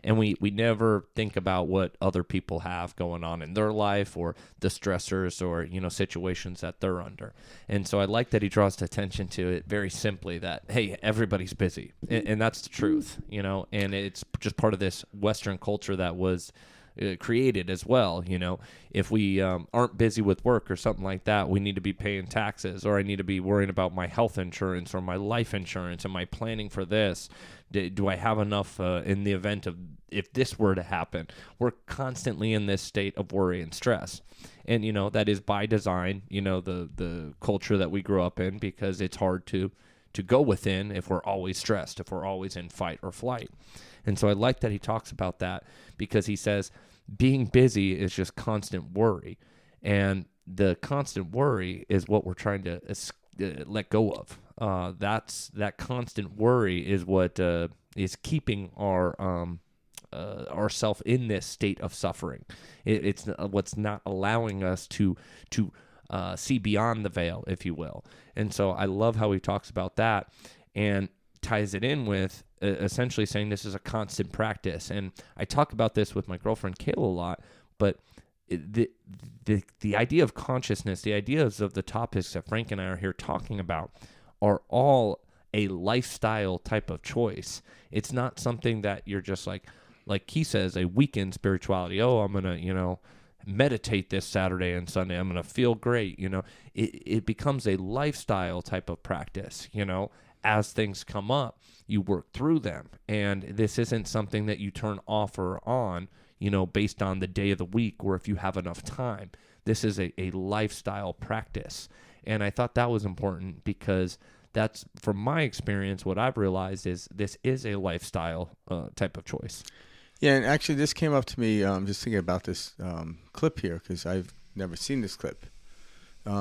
and we never think about what other people have going on in their life or the stressors or situations that they're under. And so I like that he draws attention to it very simply that, hey, everybody's busy, and that's the truth, and it's just part of this Western culture that was created as well. If we aren't busy with work or something like that, we need to be paying taxes, or I need to be worrying about my health insurance or my life insurance. Am I planning for this? Do I have enough in the event of if this were to happen? We're constantly in this state of worry and stress. And, that is by design, the culture that we grew up in, because it's hard to go within if we're always stressed, if we're always in fight or flight. And so I like that he talks about that, because he says being busy is just constant worry. And the constant worry is what we're trying to let go of. That constant worry is what is keeping ourself in this state of suffering. It's what's not allowing us to see beyond the veil, if you will. And so I love how he talks about that. And ties it in with essentially saying this is a constant practice. And I talk about this with my girlfriend Kayla a lot, but the idea of consciousness, the ideas of the topics that Frank and I are here talking about are all a lifestyle type of choice. It's not something that you're just like he says, a weekend spirituality. Oh, I'm going to, meditate this Saturday and Sunday. I'm going to feel great. It becomes a lifestyle type of practice. As things come up, you work through them. And this isn't something that you turn off or on, based on the day of the week or if you have enough time. This is a lifestyle practice. And I thought that was important because that's, from my experience, what I've realized is this is a lifestyle type of choice. Yeah, and actually this came up to me just thinking about this clip here because I've never seen this clip.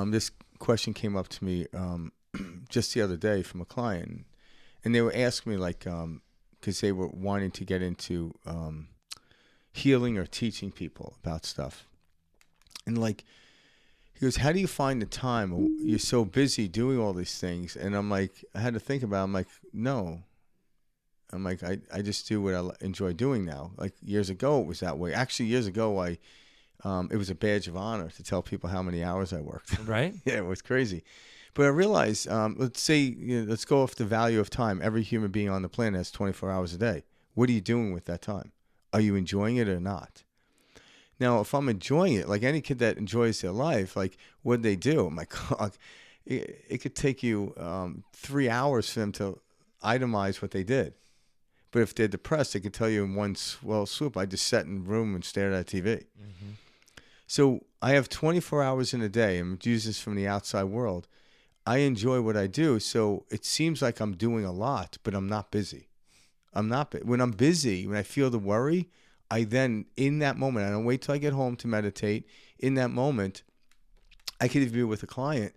This question came up to me just the other day from a client, and they were asking me because they were wanting to get into healing or teaching people about stuff. And he goes, how do you find the time? You're so busy doing all these things. And I'm like, I had to think about it. I'm like, no. I'm like, I just do what I enjoy doing now. Like years ago, it was that way. Actually, years ago, it was a badge of honor to tell people how many hours I worked. Right? Yeah, it was crazy. But I realized, let's say, let's go off the value of time. Every human being on the planet has 24 hours a day. What are you doing with that time? Are you enjoying it or not? Now, if I'm enjoying it, like any kid that enjoys their life, what they do? I'm like, it could take you 3 hours for them to itemize what they did. But if they're depressed, they could tell you in one swoop, I just sat in the room and stared at TV. Mm-hmm. So I have 24 hours in a day, and use this from the outside world. I enjoy what I do, so it seems like I'm doing a lot, but I'm not busy. When I'm busy, when I feel the worry, I then, in that moment, I don't wait till I get home to meditate. In that moment, I could even be with a client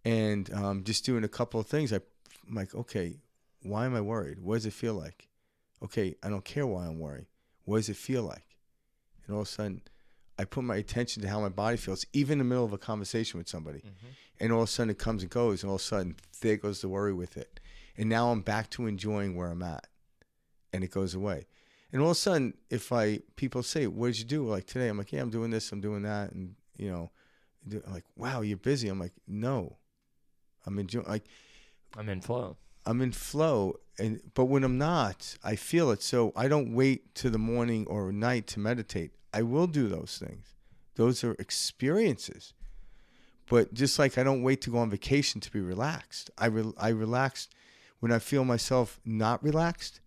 and just doing a couple of things. I'm like, okay, why am I worried? What does it feel like? Okay, I don't care why I'm worried. What does it feel like? And all of a sudden, I put my attention to how my body feels, even in the middle of a conversation with somebody. Mm-hmm. And all of a sudden, it comes and goes, and all of a sudden, there goes the worry with it. And now I'm back to enjoying where I'm at, and it goes away. And all of a sudden, people say, what did you do? Like today, I'm like, yeah, I'm doing this, I'm doing that. And, I'm like, wow, you're busy. I'm like, no, I'm enjoying, I'm in flow. I'm in flow. But when I'm not, I feel it. So I don't wait to the morning or night to meditate. I will do those things. Those are experiences. But just like I don't wait to go on vacation to be relaxed. I relax when I feel myself not relaxed.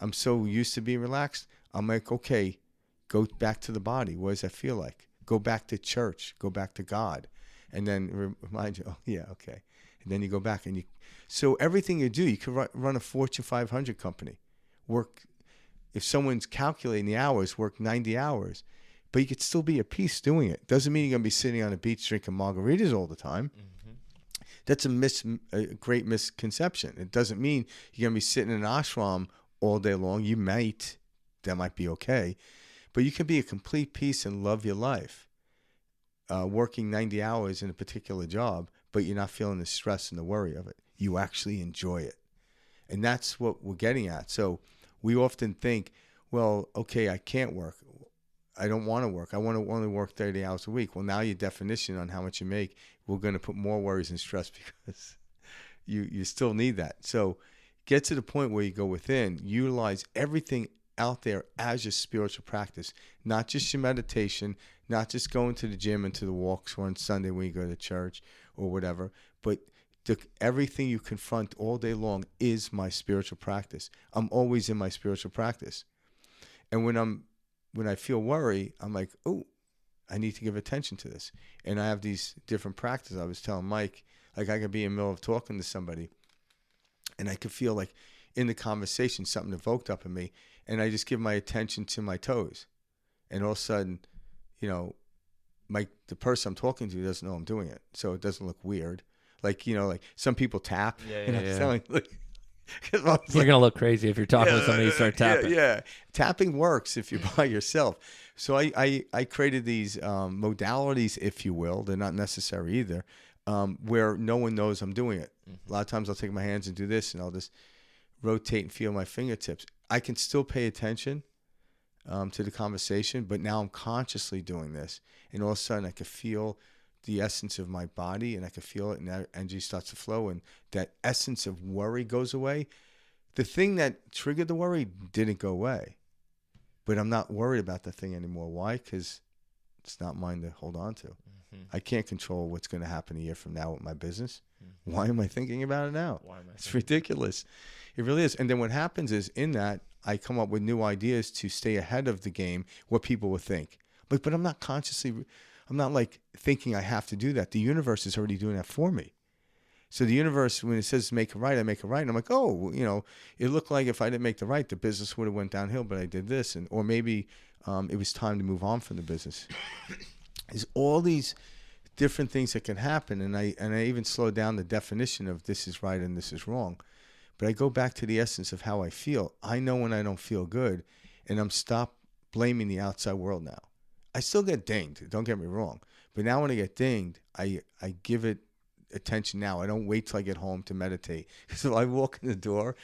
I'm so used to being relaxed. I'm like, okay, go back to the body. What does that feel like? Go back to church. Go back to God. And then remind you, oh, yeah, okay. And then you go back. So everything you do, you could run a Fortune 500 company. If someone's calculating the hours, work 90 hours. But you could still be at peace doing it. Doesn't mean you're going to be sitting on a beach drinking margaritas all the time. Mm-hmm. That's a great misconception. It doesn't mean you're going to be sitting in an ashram all day long. You might. That might be okay. But you can be at complete peace and love your life. Working 90 hours in a particular job, but you're not feeling the stress and the worry of it. You actually enjoy it. And that's what we're getting at. So we often think, well, okay, I can't work. I don't want to work. I want to only work 30 hours a week. Well, now your definition on how much you make, we're going to put more worries and stress because you still need that. So get to the point where you go within, utilize everything out there as your spiritual practice, not just your meditation, not just going to the gym and to the walks on Sunday when you go to church or whatever, but everything you confront all day long is my spiritual practice. I'm always in my spiritual practice. And when I feel worry, I'm like, oh, I need to give attention to this. And I have these different practices. I was telling Mike, I could be in the middle of talking to somebody and I could feel like in the conversation something evoked up in me, and I just give my attention to my toes. And all of a sudden, the person I'm talking to doesn't know I'm doing it, so it doesn't look weird. Like some people tap. Yeah. You're gonna look crazy if you're talking with somebody and start tapping. Yeah. Tapping works if you're by yourself. So I created these modalities, if you will. They're not necessary either, where no one knows I'm doing it. Mm-hmm. A lot of times I'll take my hands and do this, and I'll just rotate and feel my fingertips, I can still pay attention to the conversation, but now I'm consciously doing this. And all of a sudden I could feel the essence of my body, and I could feel it, and that energy starts to flow, and that essence of worry goes away. The thing that triggered the worry didn't go away, but I'm not worried about the thing anymore. Why? Because it's not mine to hold on to. Mm-hmm. I can't control what's going to happen a year from now with my business. Mm-hmm. Why am I thinking about it now? It's ridiculous. It really is. And then what happens is, in that, I come up with new ideas to stay ahead of the game, what people will think. But I'm not I'm not like thinking I have to do that. The universe is already doing that for me. So the universe, when it says make a right, I make a right. And I'm like, oh, it looked like if I didn't make the right, the business would have went downhill, but I did this. Or maybe it was time to move on from the business. There's all these different things that can happen. And I even slow down the definition of this is right and this is wrong. But I go back to the essence of how I feel. I know when I don't feel good, and I'm stopped blaming the outside world now. I still get dinged, don't get me wrong. But now when I get dinged, I give it attention now. I don't wait till I get home to meditate. So I walk in the door,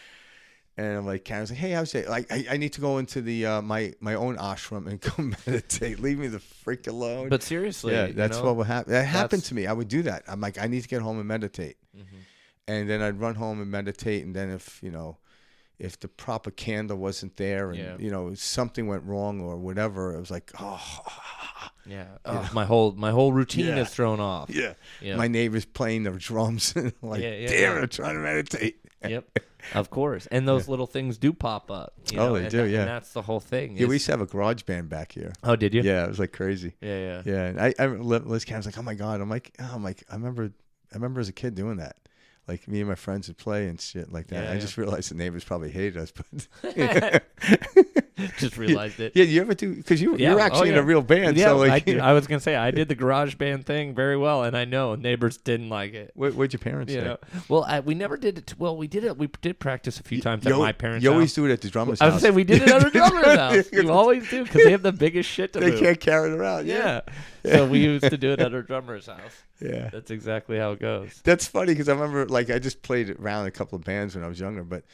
and I'm like, Karen's like, hey, how's it? Like, I need to go into the my own ashram and go meditate. Leave me the freak alone. But seriously, yeah, that's what would happen. That happened to me. I would do that. I'm like, I need to get home and meditate. Mm-hmm. And then I'd run home and meditate. And then if the proper candle wasn't there, and something went wrong or whatever, it was like, my whole routine is thrown off. Yeah. My neighbor's playing their drums, and I'm like, damn it, I'm trying to meditate. Yep, of course. And those little things do pop up. They do. Yeah, and that's the whole thing. Yeah, we used to have a garage band back here. Oh, did you? Yeah, it was like crazy. Yeah. And I Liz Karen's like, oh my god. I'm like, I remember as a kid doing that. Like, me and my friends would play and shit like that. I just realized the neighbors probably hated us, but just realized it. Yeah, you ever do? Because you're actually in a real band. Yeah, so like, I was gonna say I did the garage band thing very well, and I know neighbors didn't like it. What'd your parents say? Well, we never did it. Well, we did it. We did practice a few times at my parents' You house. always do it at the drummer's house. house. I was saying we did it at our drummer's house. You always do, because they have the biggest shit to move. They can't carry it around. Yeah. So we used to do it at our drummer's house. Yeah. That's exactly how it goes. That's funny, because I remember, like, I just played around a couple of bands when I was younger, but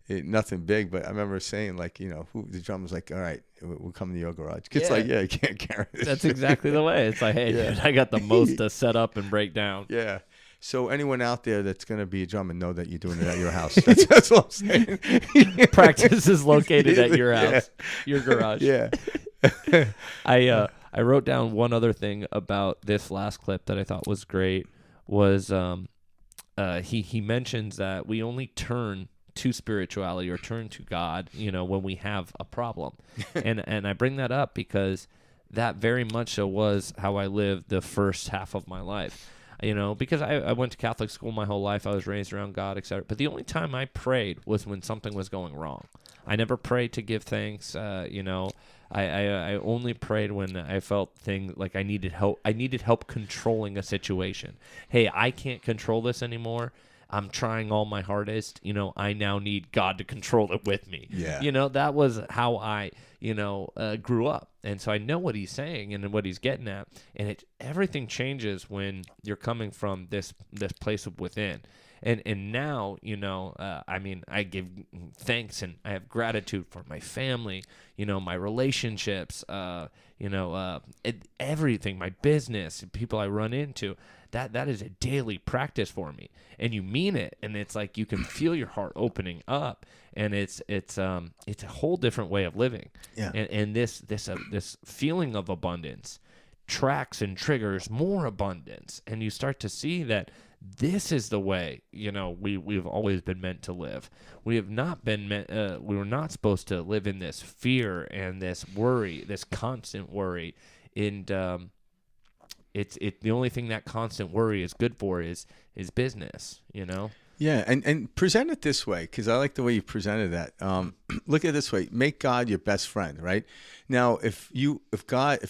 nothing big. But I remember saying, like, the drummer's like, all right, we'll come to your garage. It's like, you can't carry this. That's exactly the way. It's like, hey, dude, I got the most to set up and break down. Yeah. So anyone out there that's going to be a drummer, know that you're doing it at your house. That's what I'm saying. Practice is located at your house, your garage. Yeah. I wrote down one other thing about this last clip that I thought was great. Was he mentions that we only turn to spirituality or turn to God, when we have a problem, and I bring that up because that very much so was how I lived the first half of my life. Because I went to Catholic school my whole life. I was raised around God, etc. But the only time I prayed was when something was going wrong. I never prayed to give thanks. I only prayed when I felt things like I needed help. I needed help controlling a situation. Hey, I can't control this anymore. I'm trying all my hardest. I now need God to control it with me. Yeah. That was how I, grew up. And so I know what he's saying and what he's getting at. And everything changes when you're coming from this place of within. And now, I give thanks and I have gratitude for my family, my relationships, everything, my business, people I run into. That is a daily practice for me, and you mean it, and it's like you can feel your heart opening up, and it's a whole different way of living. Yeah. And this feeling of abundance tracks and triggers more abundance, and you start to see that this is the way we've always been meant to live. We have not been meant. We were not supposed to live in this fear and this worry, this constant worry, and it's the only thing that constant worry is good for is business, Yeah, and present it this way, because I like the way you presented that. Look at it this way: make God your best friend, right? Now, if you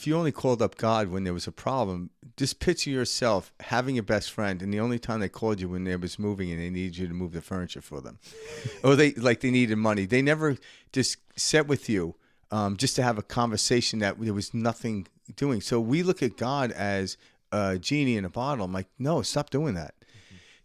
only called up God when there was a problem, just picture yourself having a best friend, and the only time they called you when they was moving and they needed you to move the furniture for them, or they needed money. They never just sat with you just to have a conversation that there was nothing doing. So we look at God as a genie in a bottle. I'm like, no, stop doing that.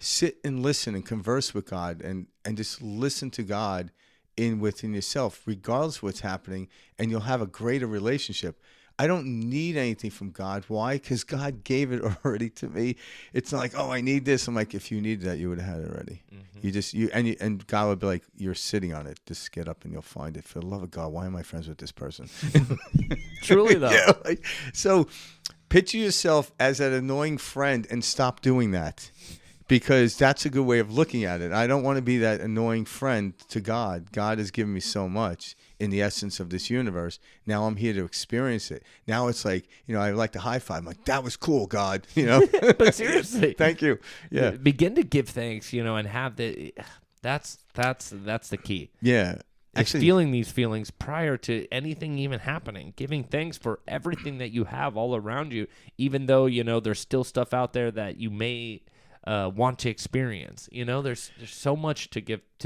sit and listen and converse with God and just listen to God within yourself, regardless of what's happening, and you'll have a greater relationship. I don't need anything from God. Why? Because God gave it already to me. It's not like, oh, I need this. I'm like, if you needed that, you would have had it already. And God would be like, you're sitting on it. Just get up and you'll find it. For the love of God, why am I friends with this person? Truly, though. Yeah, so picture yourself as that annoying friend and stop doing that. Because that's a good way of looking at it. I don't want to be that annoying friend to God. God has given me so much in the essence of this universe. Now I'm here to experience it. Now it's like, I like to high five. I'm like, that was cool, God. But seriously, thank you. Yeah. Begin to give thanks, and have that's the key. Yeah. Actually, feeling these feelings prior to anything even happening, giving thanks for everything that you have all around you, even though, there's still stuff out there that you may want to experience. There's so much to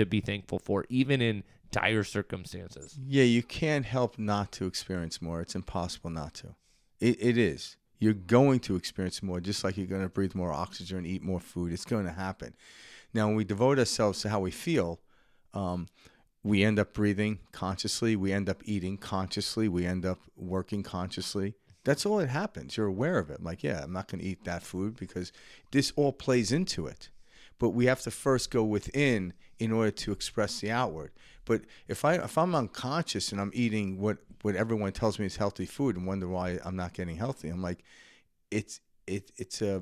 be thankful for, even in dire circumstances. Yeah, you can't help not to experience more. It's impossible not to. It is. You're going to experience more, just like you're going to breathe more oxygen, eat more food. It's going to happen. Now, when we devote ourselves to how we feel, we end up breathing consciously. We end up eating consciously. We end up working consciously. That's all that happens. You're aware of it. I'm like, yeah, I'm not going to eat that food because this all plays into it. But we have to first go within in order to express the outward. But if I'm unconscious and I'm eating what everyone tells me is healthy food and wonder why I'm not getting healthy, I'm like, it's a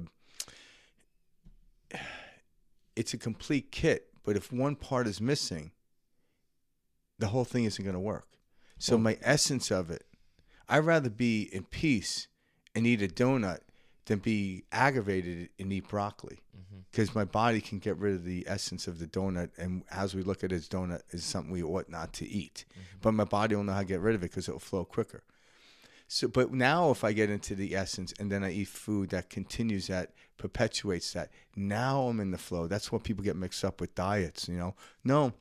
complete kit. But if one part is missing, the whole thing isn't going to work. So my essence of it, I'd rather be in peace and eat a donut than be aggravated and eat broccoli, because my body can get rid of the essence of the donut, and as we look at it as donut is something we ought not to eat. But my body will know how to get rid of it because it will flow quicker. So, but now if I get into the essence and then I eat food that continues that, perpetuates that, now I'm in the flow. That's what people get mixed up with diets, No,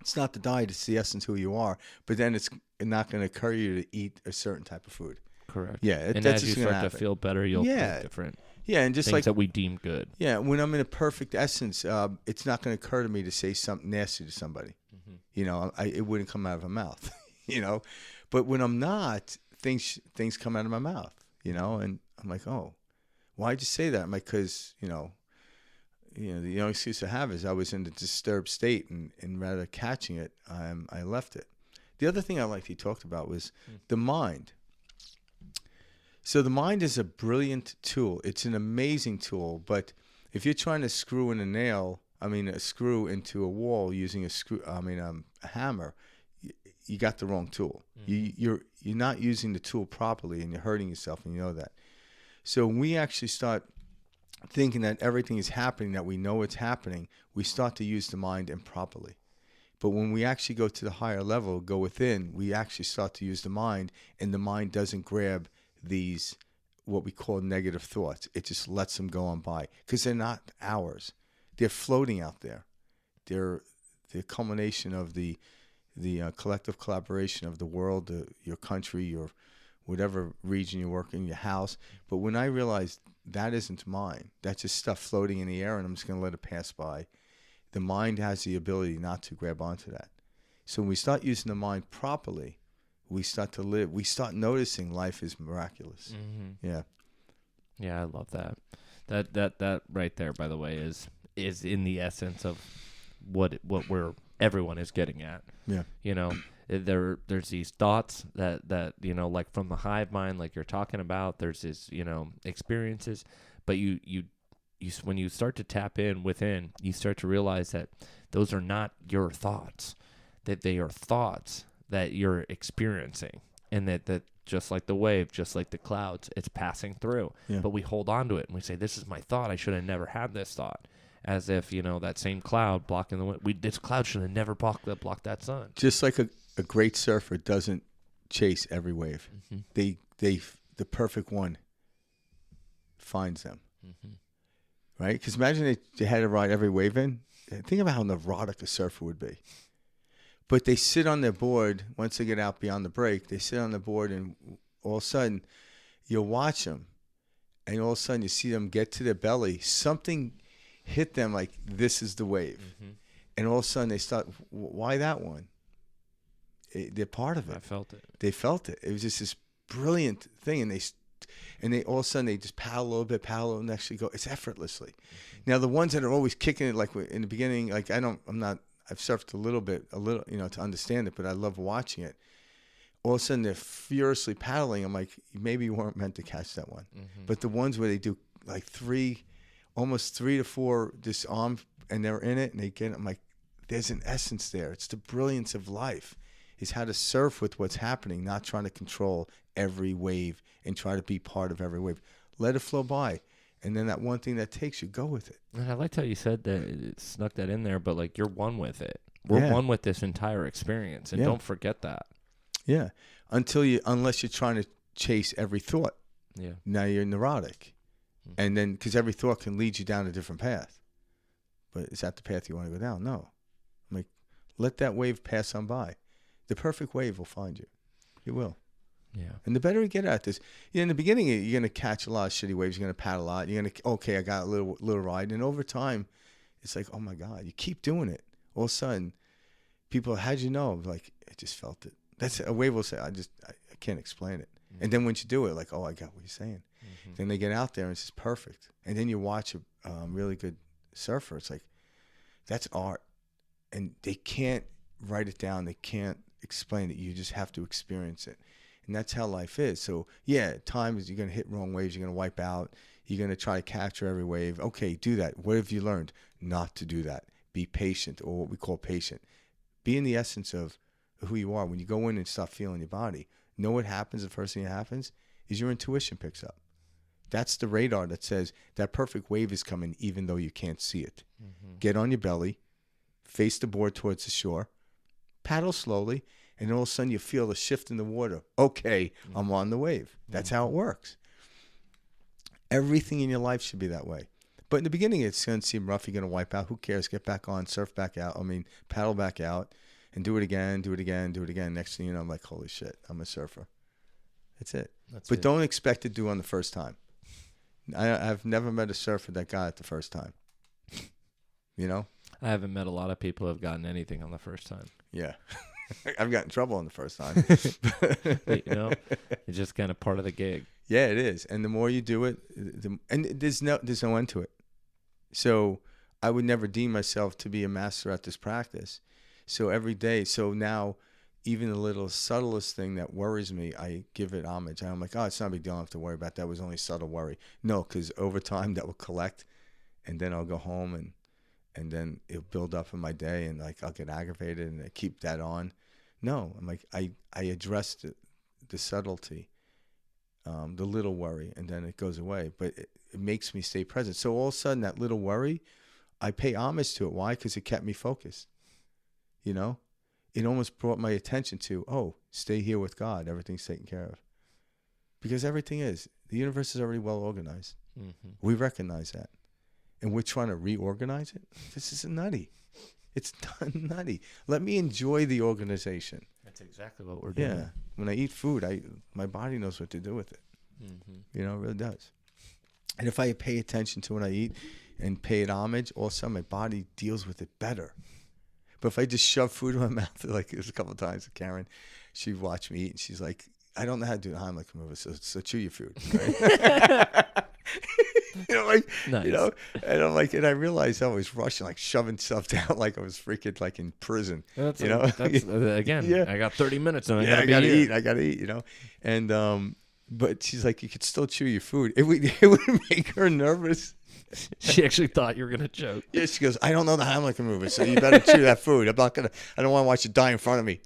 it's not the diet, it's the essence of who you are. But then it's not going to occur to you to eat a certain type of food. Correct. Yeah, and that's as you start to feel better, you'll think different. Yeah, and just things like that we deem good. Yeah, when I'm in a perfect essence, it's not going to occur to me to say something nasty to somebody. It wouldn't come out of my mouth. But when I'm not, things come out of my mouth. And I'm like, oh, why'd you say that? I'm like, because the only excuse I have is I was in a disturbed state, and rather than catching it, I left it. The other thing I liked he talked about was the mind. So the mind is a brilliant tool. It's an amazing tool. But if you're trying to screw in a screw into a wall using a hammer, you got the wrong tool. You're not using the tool properly, and you're hurting yourself, and you know that. So when we actually start thinking that everything is happening, that we know it's happening, we start to use the mind improperly. But when we actually go to the higher level, go within, we actually start to use the mind, and the mind doesn't grab these, what we call negative thoughts. It just lets them go on by, because they're not ours. They're floating out there. They're the culmination of the collective collaboration of the world, your country, your whatever region you work in, your house. But when I realized that isn't mine, that's just stuff floating in the air, and I'm just going to let it pass by, the mind has the ability not to grab onto that. So when we start using the mind properly, we start to live. We start noticing life is miraculous. Yeah. Yeah, I love that. That right there, by the way, is in the essence of what everyone is getting at. Yeah. There's these thoughts that like from the hive mind, like you're talking about. There's this experiences, but you when you start to tap in within, you start to realize that those are not your thoughts, that they are thoughts that you're experiencing, and that just like the wave, just like the clouds, it's passing through. Yeah. But we hold on to it and we say, this is my thought. I should have never had this thought. As if, that same cloud blocking the wind. This cloud should have never blocked that sun. Just like a great surfer doesn't chase every wave. The perfect one finds them. Right? Because imagine they had to ride every wave in. Think about how neurotic a surfer would be. But they sit on their board, once they get out beyond the break, they sit on the board, and all of a sudden, you'll watch them, and all of a sudden you see them get to their belly. Something hit them like this is the wave. And all of a sudden they start, why that one? They're part of it. I felt it. They felt it. It was just this brilliant thing. And they all of a sudden they just paddle a little bit, and actually go, it's effortlessly. Now the ones that are always kicking it, like in the beginning, like I've surfed a little, to understand it, but I love watching it. All of a sudden they're furiously paddling. I'm like, maybe you weren't meant to catch that one. But the ones where they do like almost 3 to 4 this arm, and they're in it, and they get it, I'm like, there's an essence there. It's the brilliance of life, is how to surf with what's happening, not trying to control every wave and try to be part of every wave. Let it flow by. And then that one thing that takes you, go with it. And I liked how you said that, it snuck that in there, but like you're one with it. We're one with this entire experience, and don't forget that. Yeah. Unless you're trying to chase every thought. Yeah. Now you're neurotic. And then, because every thought can lead you down a different path. But is that the path you want to go down? No. I'm like, let that wave pass on by. The perfect wave will find you. It will. Yeah. And the better you get at this, in the beginning, you're going to catch a lot of shitty waves. You're going to paddle a lot. You're going to, okay, I got a little ride. And over time, it's like, oh my God, you keep doing it. All of a sudden, people, how'd you know? Like, I just felt it. That's a wave will say, I can't explain it. And then once you do it, like, oh, I got what you're saying. Then they get out there and it's just perfect. And then you watch a really good surfer. It's like, that's art. And they can't write it down. They can't explain it. You just have to experience it. And that's how life is. So, yeah, at times you're going to hit wrong waves. You're going to wipe out. You're going to try to capture every wave. Okay, do that. What have you learned? Not to do that. Be patient, or what we call patient. Be in the essence of who you are. When you go in and start feeling your body, know what happens. The first thing that happens is your intuition picks up. That's the radar that says that perfect wave is coming even though you can't see it. Get on your belly, face the board towards the shore, paddle slowly, and all of a sudden you feel the shift in the water. Okay, I'm on the wave. That's how it works. Everything in your life should be that way. But in the beginning, it's going to seem rough. You're going to wipe out. Who cares? Get back on, surf back out. Paddle back out, and do it again, do it again, do it again. Next thing you know, I'm like, holy shit, I'm a surfer. That's it. But don't expect to do on the first time. I've never met a surfer that got it the first time. You know? I haven't met a lot of people who have gotten anything on the first time. Yeah. I've gotten in trouble on the first time. But, it's just kind of part of the gig. Yeah, it is. And the more you do it, and there's no end to it. So I would never deem myself to be a master at this practice. So every day, now even the little subtlest thing that worries me, I give it homage. I'm like, oh, it's not a big deal. I don't have to worry about that. It was only subtle worry. No, because over time that will collect, and then I'll go home and then it'll build up in my day, and like I'll get aggravated and I keep that on. No, I'm like, I address the subtlety, the little worry, and then it goes away. But it makes me stay present. So all of a sudden that little worry, I pay homage to it. Why? Because it kept me focused. It almost brought my attention to, oh, stay here with God. Everything's taken care of. Because everything is. The universe is already well organized. We recognize that. And we're trying to reorganize it. This is nutty. It's nutty. Let me enjoy the organization. That's exactly what we're doing. Yeah. When I eat food, my body knows what to do with it. It really does. And if I pay attention to what I eat and pay it homage, all of a sudden my body deals with it better. But if I just shove food in my mouth, like there's a couple of times with Karen, she watched me eat, and she's like, I don't know how to do the Heimlich maneuver, so chew your food. Right? Nice. And I'm like, and I realized I was rushing, like shoving stuff down like I was freaking like in prison. That's again, yeah. I got 30 minutes and I gotta eat, And, but she's like, you could still chew your food. It would make her nervous. She actually thought you were gonna choke. Yeah, she goes, I don't know the Heimlich maneuver, so you better chew that food. I don't want to watch you die in front of me.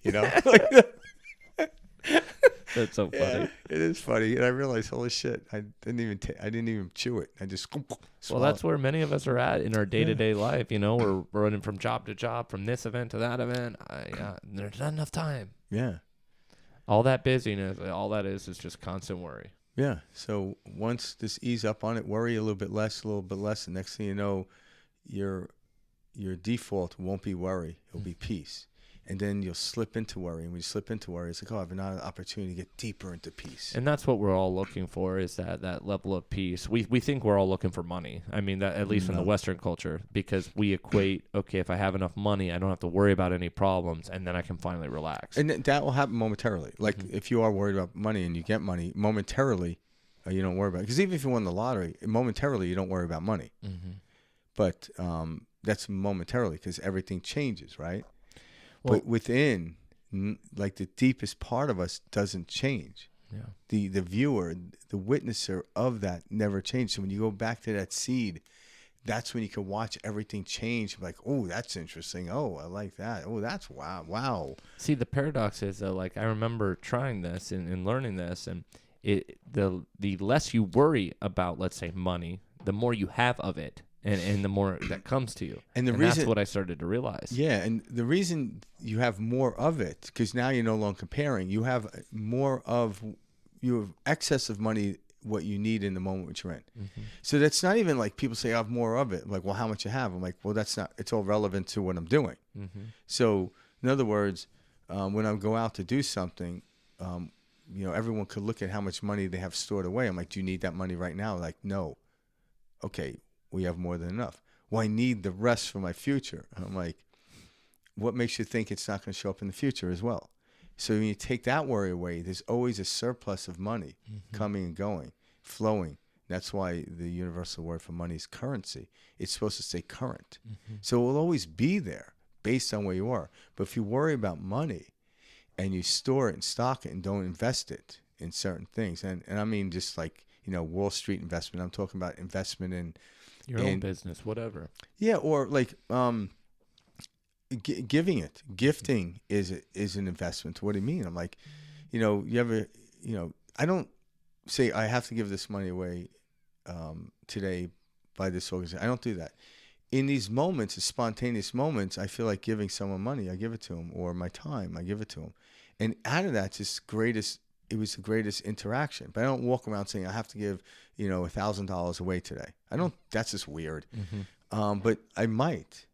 That's so funny. Yeah, it is funny, and I realized, holy shit, I didn't even chew it. I just swallowed. Well, that's where many of us are at in our day-to-day life. We're running from job to job, from this event to that event. There's not enough time. Yeah. All that busyness, all that is just constant worry. Yeah. So once this ease up on it, worry a little bit less. The next thing you know, your default won't be worry. It'll be peace. And then you'll slip into worry. And when you slip into worry, it's like, oh, I have another opportunity to get deeper into peace. And that's what we're all looking for, is that level of peace. We think we're all looking for money. I mean, that, at least in the Western culture, because we equate, okay, if I have enough money, I don't have to worry about any problems, and then I can finally relax. And that will happen momentarily. Like if you are worried about money and you get money, momentarily, you don't worry about it. Because even if you won the lottery, momentarily you don't worry about money. But that's momentarily, because everything changes, right? Well, but within, like the deepest part of us doesn't change. Yeah. The viewer, the witnesser of that never changed. So when you go back to that seed, that's when you can watch everything change. Like, oh, that's interesting. Oh, I like that. Oh, that's wow. See, the paradox is, like, I remember trying this and learning this, and the less you worry about, let's say, money, the more you have of it. And the more that comes to you. And that's what I started to realize. Yeah, and the reason you have more of it, because now you're no longer comparing. You have excess of money, what you need in the moment which you're in. So that's not even like people say, I have more of it. Like, well, how much you have? I'm like, well, that's not, it's all relevant to what I'm doing. So in other words, when I go out to do something, everyone could look at how much money they have stored away. I'm like, do you need that money right now? Like, no. Okay. We have more than enough. Well, I need the rest for my future. And I'm like, what makes you think it's not going to show up in the future as well? So when you take that worry away, there's always a surplus of money coming and going, flowing. That's why the universal word for money is currency. It's supposed to stay current. So it will always be there based on where you are. But if you worry about money and you store it and stock it and don't invest it in certain things, and I mean just like, Wall Street investment, I'm talking about investment in your own business, whatever. Yeah, or like giving it. Gifting is an investment. What do you mean? I'm like, I don't say I have to give this money away today by this organization. I don't do that. In these moments, the spontaneous moments, I feel like giving someone money, I give it to them, or my time, I give it to them. And out of that, it was the greatest interaction. But I don't walk around saying I have to give, $1,000 away today. I don't. That's just weird. But I might,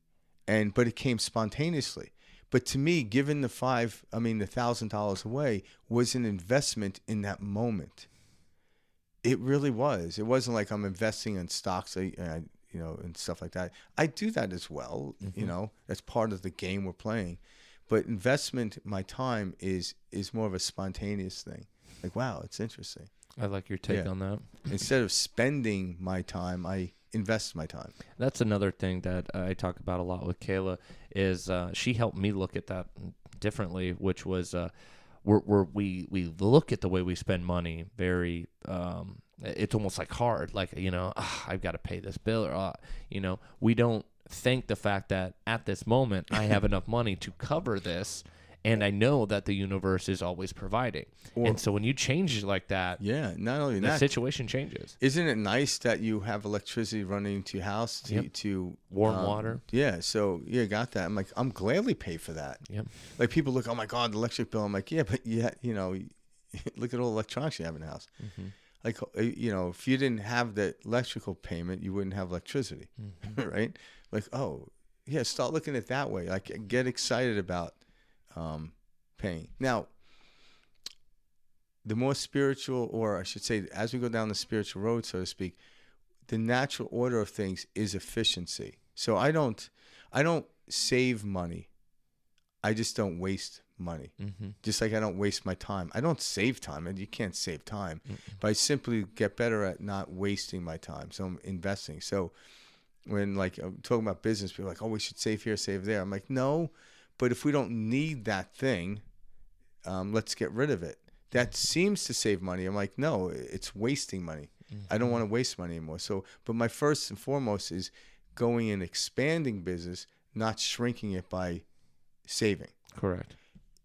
but it came spontaneously. But to me, giving the $1,000 away was an investment in that moment. It really was. It wasn't like I'm investing in stocks, and stuff like that. I do that as well. That's part of the game we're playing. But investment, my time is more of a spontaneous thing. Like, wow, it's interesting. I like your take on that. Instead of spending my time, I invest my time. That's another thing that I talk about a lot with Kayla is she helped me look at that differently, which was we look at the way we spend money very it's almost like hard, like I've got to pay this bill, or we don't think the fact that at this moment I have enough money to cover this, and I know that the universe is always providing. And so when you change it like that, not only the that, situation changes. Isn't it nice that you have electricity running to your house to warm water? Yeah, so got that. I'm like, I'm gladly pay for that. Yep. Like people look, oh my God, the electric bill. I'm like, yeah, but look at all the electronics you have in the house. Like, if you didn't have the electrical payment, you wouldn't have electricity, right? Like, oh, yeah, start looking at it that way. Like, get excited about paying. Now, the more spiritual, or I should say, as we go down the spiritual road, so to speak, the natural order of things is efficiency. So I don't save money. I just don't waste money. Just like I don't waste my time. I don't save time, and you can't save time. But I simply get better at not wasting my time. So I'm investing. So when I'm talking about business, people are like, oh, we should save here, save there. I'm like, no, but if we don't need that thing, let's get rid of it. That seems to save money. I'm like, no, it's wasting money. I don't want to waste money anymore. So, but my first and foremost is going and expanding business, not shrinking it by saving. Correct.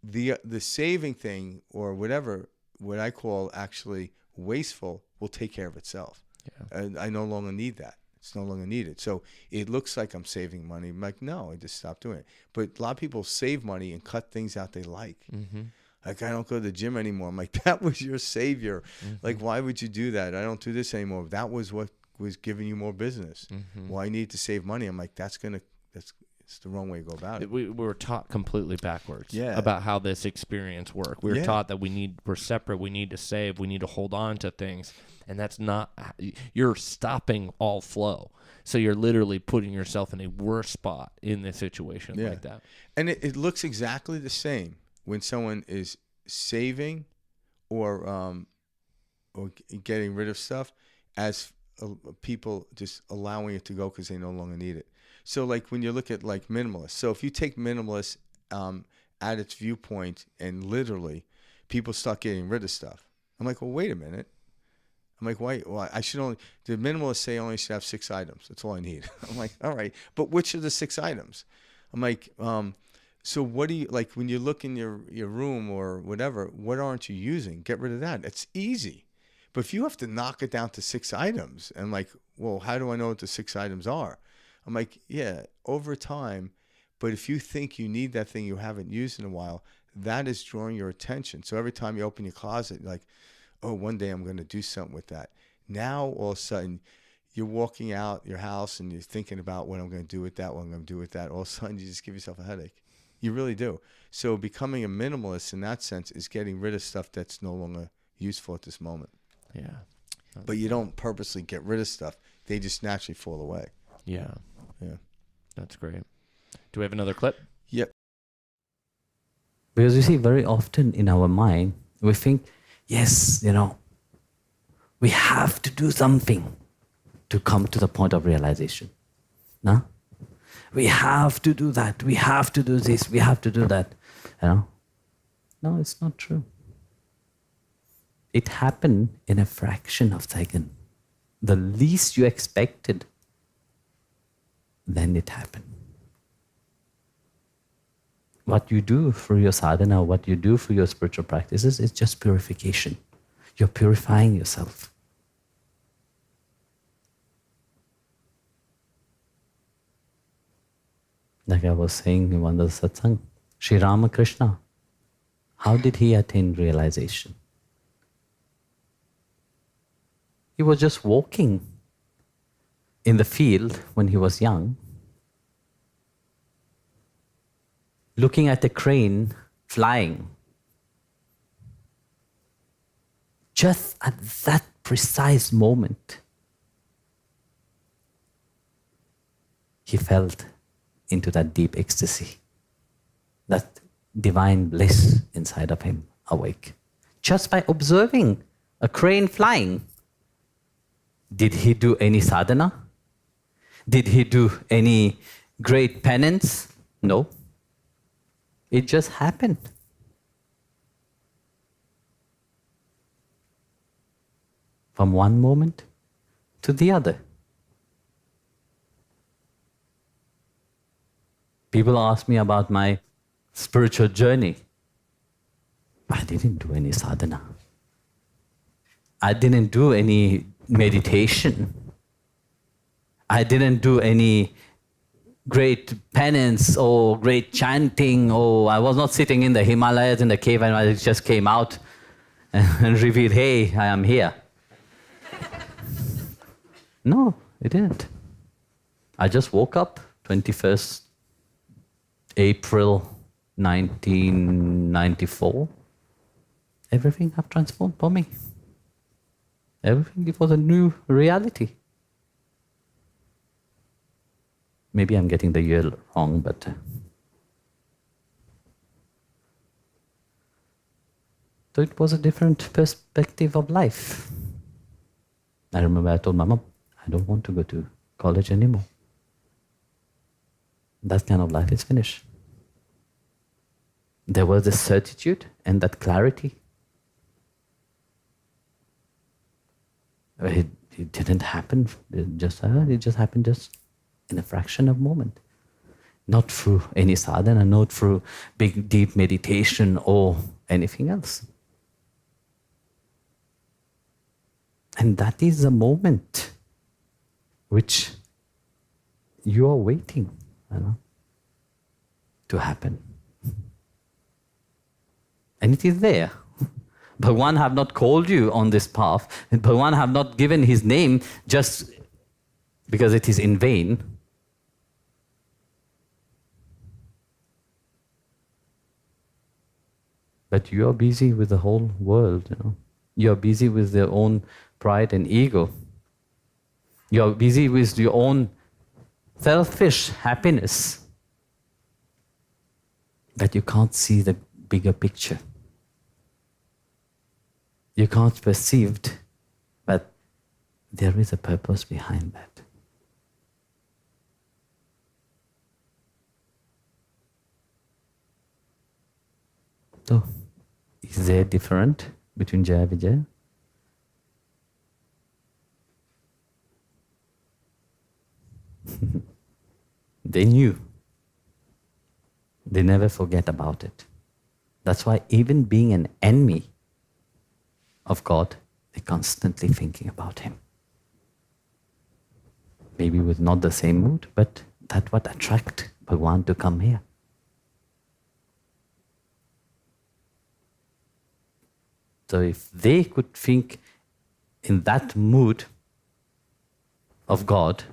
The saving thing, or whatever, what I call actually wasteful, will take care of itself. And I no longer need that. It's no longer needed. So it looks like I'm saving money. I'm like, no, I just stopped doing it. But a lot of people save money and cut things out they like. Like, I don't go to the gym anymore. I'm like, that was your savior. Like, why would you do that? I don't do this anymore. That was what was giving you more business. Well, I need to save money. I'm like, that's It's the wrong way to go about it. We were taught completely backwards Yeah. about how this experience works. We were Yeah. taught that we're separate, we need to save, we need to hold on to things. And that's not, you're stopping all flow. So you're literally putting yourself in a worse spot in this situation like that. And it looks exactly the same when someone is saving or getting rid of stuff as people just allowing it to go because they no longer need it. So like when you look at like minimalists, so if you take minimalists at its viewpoint and literally people start getting rid of stuff, I'm like, well, wait a minute. I'm like, why? Well, the minimalists say I only should have 6 items. That's all I need. I'm like, all right, but which are the 6 items? I'm like, so what do you, like when you look in your room or whatever, what aren't you using? Get rid of that. It's easy. But if you have to knock it down to 6 items and like, well, how do I know what the 6 items are? I'm like, yeah, over time. But if you think you need that thing you haven't used in a while, that is drawing your attention. So every time you open your closet, you're like, oh, one day I'm going to do something with that. Now, all of a sudden, you're walking out your house and you're thinking about what I'm going to do with that, what I'm going to do with that. All of a sudden, you just give yourself a headache. You really do. So becoming a minimalist in that sense is getting rid of stuff that's no longer useful at this moment. Yeah. But you don't purposely get rid of stuff. They just naturally fall away. Yeah. Yeah. That's great. Do we have another clip? Yep. Because you see, very often in our mind, we think, yes, we have to do something to come to the point of realization. No? We have to do that. We have to do this. We have to do that. No, it's not true. It happened in a fraction of a second. The least you expected, then it happened. What you do for your sadhana, what you do for your spiritual practices is just purification. You're purifying yourself. Like I was saying in one of the satsang, Sri Ramakrishna, how did he attain realization? He was just walking in the field when he was young, looking at a crane flying. Just at that precise moment, he felt into that deep ecstasy, that divine bliss inside of him awake. Just by observing a crane flying. Did he do any sadhana? Did he do any great penance? No. It just happened. From one moment to the other. People ask me about my spiritual journey. I didn't do any sadhana. I didn't do any meditation. I didn't do any great penance or great chanting, or I was not sitting in the Himalayas in the cave and I just came out and revealed, hey, I am here. No, it didn't. I just woke up 21st April 1994. Everything have transformed for me. Everything, it was a new reality. Maybe I'm getting the year wrong, but so it was a different perspective of life. I remember I told my mom, I don't want to go to college anymore. That kind of life is finished. There was a certitude and that clarity. It didn't happen. It just happened just in a fraction of a moment. Not through any sadhana, not through big, deep meditation or anything else. And that is the moment which you are waiting, to happen. And it is there. Bhagavan have not called you on this path. Bhagavan have not given his name just because it is in vain. But you are busy with the whole world, you know. You are busy with your own pride and ego. You are busy with your own selfish happiness. But you can't see the bigger picture. You can't perceive, but there is a purpose behind that. So, is there different between Jaya Vijaya? They knew. They never forget about it. That's why even being an enemy of God, they're constantly thinking about Him. Maybe with not the same mood, but that's what attract Bhagwan to come here. So if they could think in that mood of God,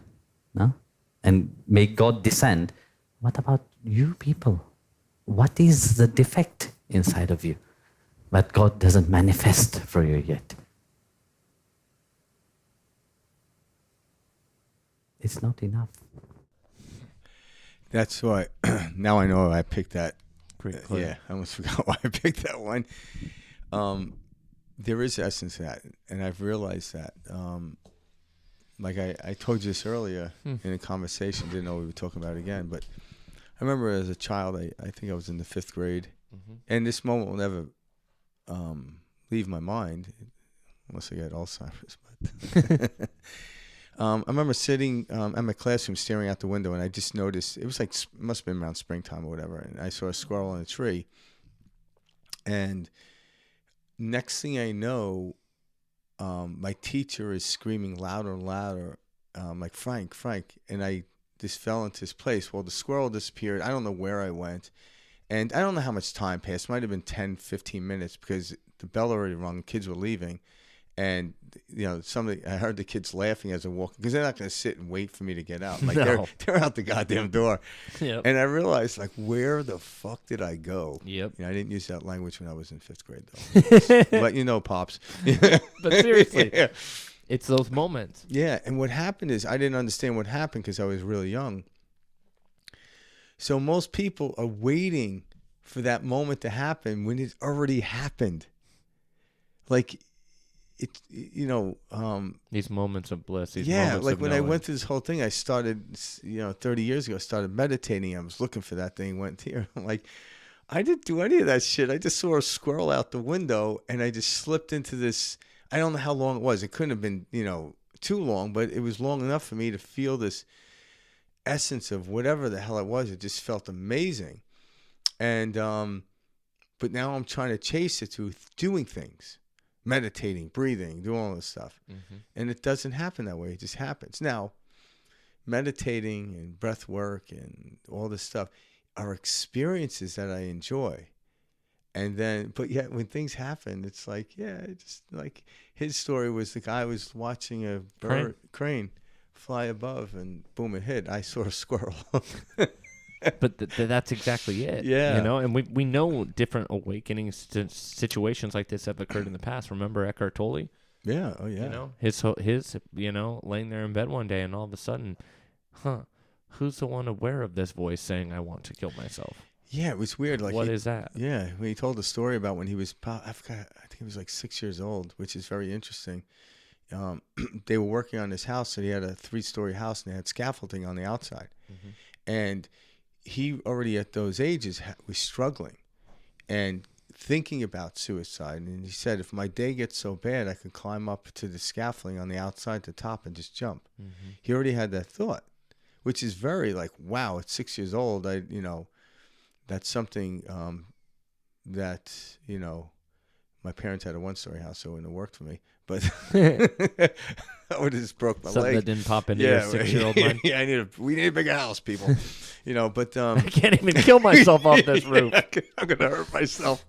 no, and make God descend, what about you people? What is the defect inside of you that God doesn't manifest for you yet? It's not enough. That's why now I know I picked that. Great quote. Yeah, I almost forgot why I picked that one. There is essence to that, and I've realized that. Like I told you this earlier in a conversation, didn't know we were talking about it again, but I remember as a child, I think I was in the 5th grade, and this moment will never leave my mind, unless I get Alzheimer's. But I remember sitting at my classroom, staring out the window, and I just noticed, it was like, must have been around springtime or whatever, and I saw a squirrel in a tree, and next thing I know, my teacher is screaming louder and louder, like, Frank, and I just fell into this place. Well, the squirrel disappeared. I don't know where I went, and I don't know how much time passed. It might have been 10, 15 minutes because the bell already rung, kids were leaving, and I heard the kids laughing as I walked, because they're not going to sit and wait for me to get out. Like No. they're out the goddamn door. Yep. And I realized, like, where the fuck did I go? Yep. I didn't use that language when I was in 5th grade, though. But Pops. But seriously, Yeah. it's those moments. Yeah, and what happened is I didn't understand what happened because I was really young. So most people are waiting for that moment to happen when it's already happened. Like, These moments of bliss. These yeah, moments like of when I knowing. went through this whole thing, I started, 30 years ago, I started meditating. I was looking for that thing, went here. I'm like, I didn't do any of that shit. I just saw a squirrel out the window, and I just slipped into this. I don't know how long it was. It couldn't have been, too long, but it was long enough for me to feel this essence of whatever the hell it was. It just felt amazing. And, but now I'm trying to chase it through doing things. Meditating, breathing, doing all this stuff. And it doesn't happen that way. It just happens. Now, meditating and breath work and all this stuff are experiences that I enjoy. And then, but yet when things happen, it's like, it's just like his story was the guy was watching a bird, crane fly above, and boom, it hit. I saw a squirrel. But that's exactly it. Yeah. And we know different awakenings to situations like this have occurred in the past. Remember Eckhart Tolle? Yeah. Oh, yeah. His laying there in bed one day, and all of a sudden, who's the one aware of this voice saying, I want to kill myself? Yeah, it was weird. Like, what is that? Yeah, when he told the story about when he was, I think he was like 6 years old, which is very interesting. They were working on his house, so he had a 3-story house, and they had scaffolding on the outside. And he already at those ages was struggling and thinking about suicide. And he said, if my day gets so bad, I could climb up to the scaffolding on the outside, the top, and just jump. He already had that thought, which is very like, wow, at 6 years old, that's something that, my parents had a 1-story house, so it wouldn't have worked for me. But I would have just broke my Something leg. that didn't pop into your 6-year-old mind. Yeah, we need a bigger house, people. But I can't even kill myself off this roof. I'm gonna hurt myself.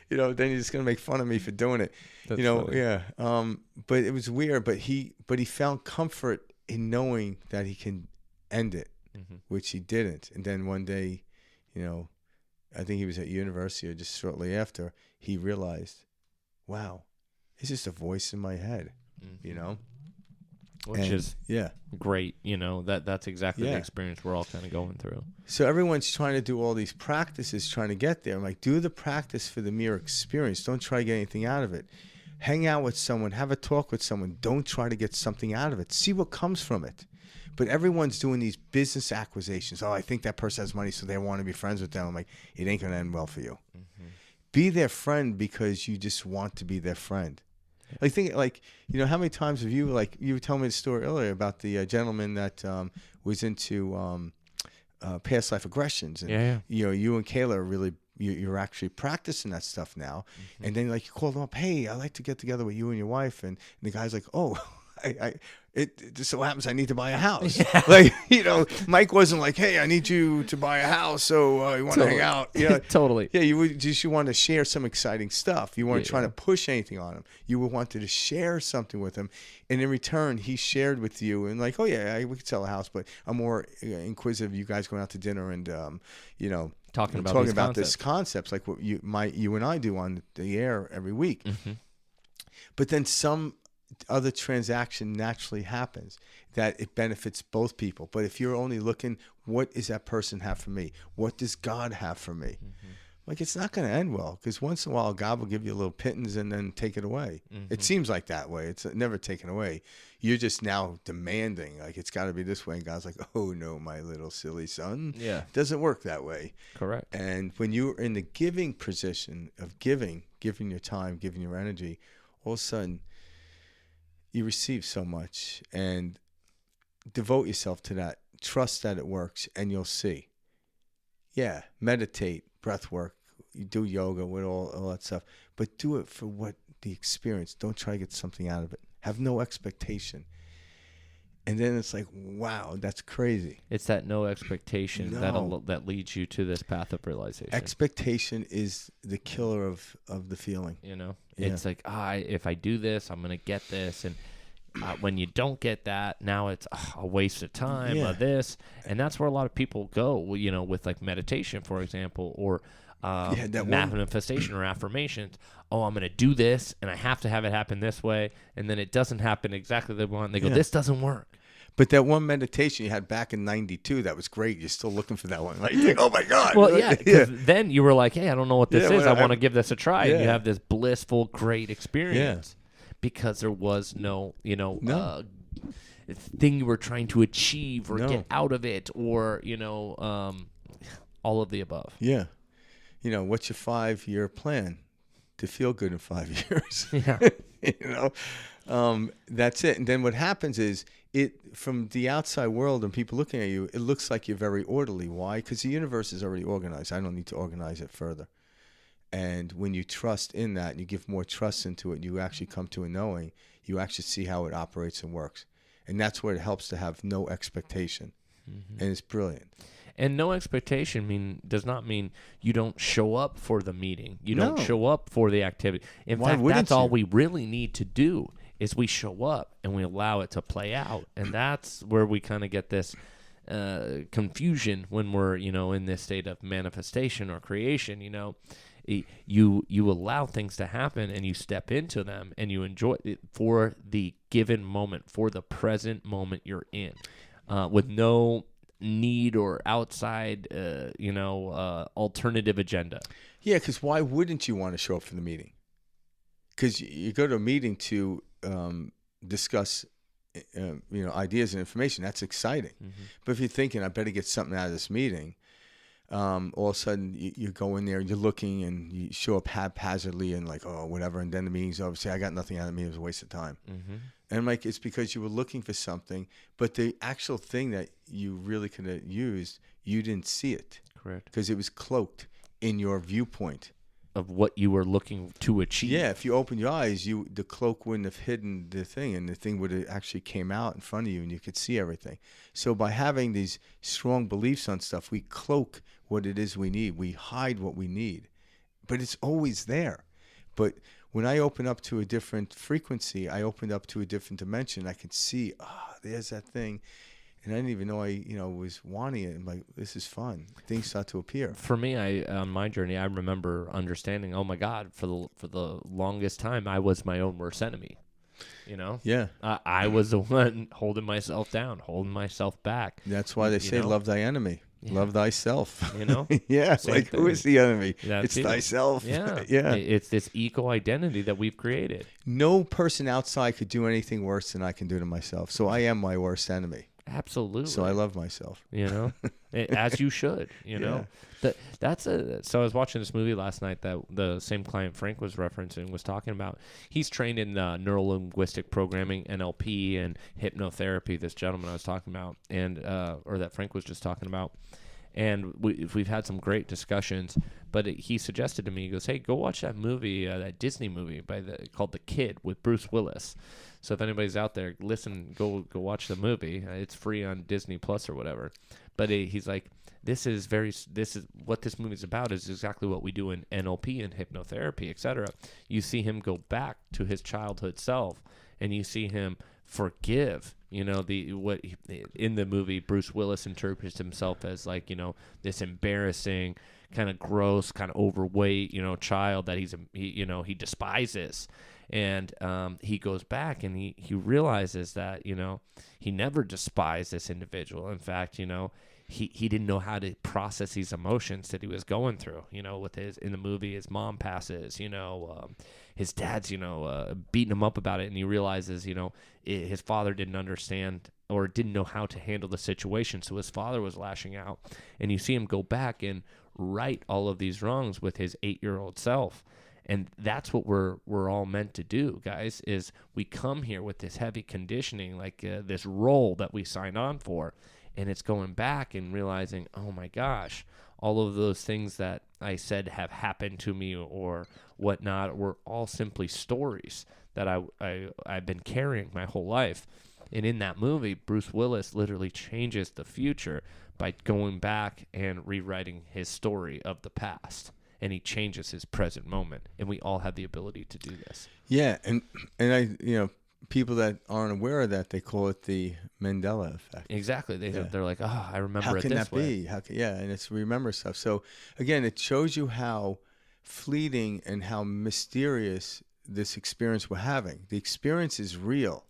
Then you're just gonna make fun of me for doing it. That's funny. Yeah. But it was weird. But he found comfort in knowing that he can end it, which he didn't. And then one day, I think he was at university or just shortly after, he realized, wow, it's just a voice in my head, you know? Which is yeah, great, you know, that's exactly the Yeah. experience we're all kind of going through. So everyone's trying to do all these practices, trying to get there. I'm like, do the practice for the mere experience. Don't try to get anything out of it. Hang out with someone, have a talk with someone. Don't try to get something out of it. See what comes from it. But everyone's doing these business acquisitions. Oh, I think that person has money, so they want to be friends with them. I'm like, it ain't going to end well for you. Be their friend because you just want to be their friend. Like, think, like, you know, how many times have you, like, you were telling me the story earlier about the gentleman that was into past life aggressions. And, Yeah. you know, you and Kayla are really, you're actually practicing that stuff now. And then, like, you call them up, hey, I'd like to get together with you and your wife. And the guy's like, oh, it just so happens I need to buy a house. Yeah. Like, you know, Mike wasn't like, hey, I need you to buy a house, so you want to hang out. Yeah, Totally. Yeah, you want to share some exciting stuff. You weren't trying to push anything on him. You wanted to share something with him, and in return, he shared with you and like, oh yeah, we could sell a house, but I'm more inquisitive. You guys going out to dinner and you know, talking about this concepts like what you and I do on the air every week. But then some other transaction naturally happens that it benefits both people. But if you're only looking, what does that person have for me? What does God have for me? Like, it's not going to end well, because once in a while God will give you a little pittance and then take it away. It seems like that way. It's never taken away. You're just now demanding, like, it's got to be this way. And God's like, oh no, my little silly son. Yeah. It doesn't work that way. Correct. And when you're in the giving position of giving your time, giving your energy, all of a sudden you receive so much, and devote yourself to that. Trust that it works, and you'll see. Yeah, meditate, breath work, you do yoga with all that stuff, but do it for what the experience. Don't try to get something out of it. Have no expectation. And then it's like, wow, that's crazy. It's that no expectation that leads you to this path of realization. Expectation is the killer of the feeling. You know, it's like, if I do this, I'm going to get this. And when you don't get that, now it's a waste of time of this. And that's where a lot of people go, you know, with like meditation, for example, or manifestation or affirmations. Oh, I'm going to do this, and I have to have it happen this way. And then it doesn't happen exactly the way they want. They go, this doesn't work. But that one meditation you had back in '92, that was great. You're still looking for that one. Like, oh my God. Well, because then you were like, hey, I don't know what this is. I want to give this a try. And you have this blissful, great experience because there was no, thing you were trying to achieve or get out of it, or, all of the above. Yeah. You know, what's your 5-year plan? To feel good in 5 years. Yeah. That's it. And then what happens is, from the outside world and people looking at you, it looks like you're very orderly. Why? Because the universe is already organized. I don't need to organize it further. And when you trust in that and you give more trust into it, you actually come to a knowing, you actually see how it operates and works. And that's where it helps to have no expectation. And it's brilliant. And no expectation does not mean you don't show up for the meeting. You don't show up for the activity. In fact, that's all we really need to do is we show up and we allow it to play out. And that's where we kind of get this confusion when we're, in this state of manifestation or creation. You allow things to happen and you step into them and you enjoy it for the given moment, for the present moment you're in, with no need or outside, alternative agenda. Yeah, because why wouldn't you want to show up for the meeting? Because you go to a meeting to discuss, ideas and information. That's exciting. But if you're thinking, I better get something out of this meeting, all of a sudden you go in there and you're looking and you show up haphazardly and like, oh, whatever. And then the meeting's over. Say, I got nothing out of the meeting. It was a waste of time. And I'm like, it's because you were looking for something, but the actual thing that you really could have used, you didn't see it. Correct. Because it was cloaked in your viewpoint of what you were looking to achieve. Yeah, if you opened your eyes, the cloak wouldn't have hidden the thing, and the thing would have actually came out in front of you, and you could see everything. So by having these strong beliefs on stuff, we cloak what it is we need. We hide what we need, but it's always there. But when I open up to a different frequency, I opened up to a different dimension. I could see, there's that thing. and I didn't even know I was wanting it. I'm like, this is fun. Things start to appear. For me, on my journey, I remember understanding, oh my God, for the longest time, I was my own worst enemy. Yeah. I was the one holding myself down, holding myself back. That's why they say love thy enemy. Yeah. Love thyself. Yeah. Like who is the enemy? That's it's thyself. Yeah. Yeah. It's this eco identity that we've created. No person outside could do anything worse than I can do to myself. So I am my worst enemy. Absolutely. So I love myself. As you should. So I was watching this movie last night that the same client Frank was referencing was talking about. He's trained in neuro-linguistic programming, NLP, and hypnotherapy. This gentleman I was talking about, and or that Frank was just talking about. And we've had some great discussions, but he suggested to me, he goes, hey, go watch that movie, that Disney movie called The Kid with Bruce Willis. So if anybody's out there, listen, go watch the movie. It's free on Disney Plus or whatever. But he's like, this is what this movie's about is exactly what we do in NLP and hypnotherapy, etc. You see him go back to his childhood self, and you see him forgive. In the movie, Bruce Willis interprets himself as like, this embarrassing, kind of gross, kind of overweight, child that he despises. And he goes back and he realizes that, he never despised this individual. In fact, he didn't know how to process these emotions that he was going through, with in the movie, his mom passes, his dad's, beating him up about it. And he realizes, his father didn't understand or didn't know how to handle the situation. So his father was lashing out, and you see him go back and right all of these wrongs with his 8-year-old self. And that's what we're all meant to do, guys, is we come here with this heavy conditioning, like this role that we signed on for. And it's going back and realizing, oh my gosh, all of those things that I said have happened to me or whatnot were all simply stories that I've been carrying my whole life. And in that movie, Bruce Willis literally changes the future by going back and rewriting his story of the past. And he changes his present moment. And we all have the ability to do this. Yeah. And I, people that aren't aware of that, they call it the Mandela effect. Exactly. They're like, oh, I remember How it can this that way. be? And it's remember stuff. So again, it shows you how fleeting and how mysterious this experience we're having. The experience is real,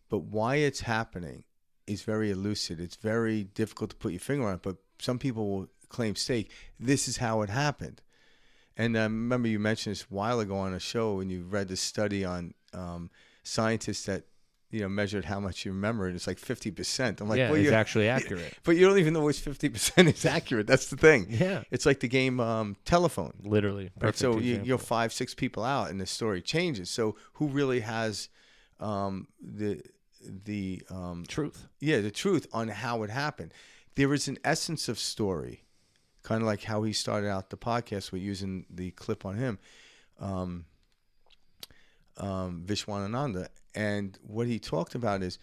but why it's happening is very elusive. It's very difficult to put your finger on it, but some people will claim stake. This is how it happened. And I remember you mentioned this a while ago on a show when you read this study on scientists that measured how much you remember, and it's like 50%. I'm like, yeah, well, it's actually accurate. But you don't even know which 50% is accurate. That's the thing. Yeah. It's like the game Telephone. Literally. Right? So you're 5-6 people out, and the story changes. So who really has the truth? Yeah, the truth on how it happened. There is an essence of story, kind of like how he started out the podcast with using the clip on him. Vishwananda, and what he talked about is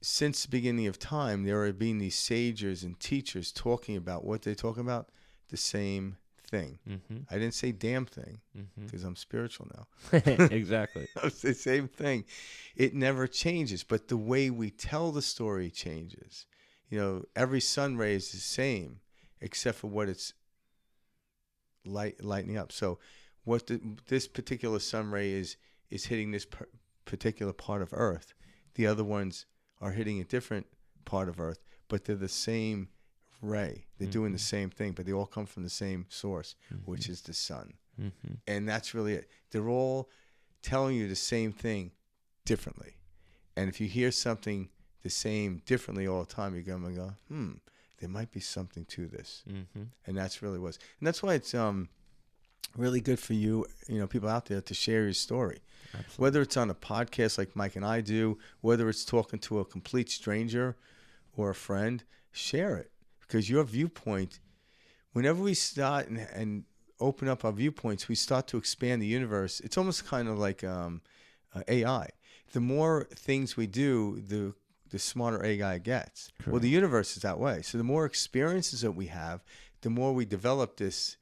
since the beginning of time there have been these sages and teachers talking about what they're talking about, the same thing. I didn't say damn thing because I'm spiritual now. Exactly. It's the same thing. It never changes, but the way we tell the story changes. Every sun ray is the same except for what it's lighting up. So what this particular sun ray is hitting this particular part of Earth. The other ones are hitting a different part of Earth, but they're the same ray. They're doing the same thing, but they all come from the same source, which is the sun. And that's really it. They're all telling you the same thing differently. And if you hear something the same differently all the time, you're going to go, there might be something to this. And that's really what. And that's why it's really good for you, people out there to share your story. Absolutely. Whether it's on a podcast like Mike and I do, whether it's talking to a complete stranger or a friend, share it. Because your viewpoint, whenever we start and open up our viewpoints, we start to expand the universe. It's almost kind of like AI. The more things we do, the smarter AI gets. Correct. Well, the universe is that way. So the more experiences that we have, the more we develop this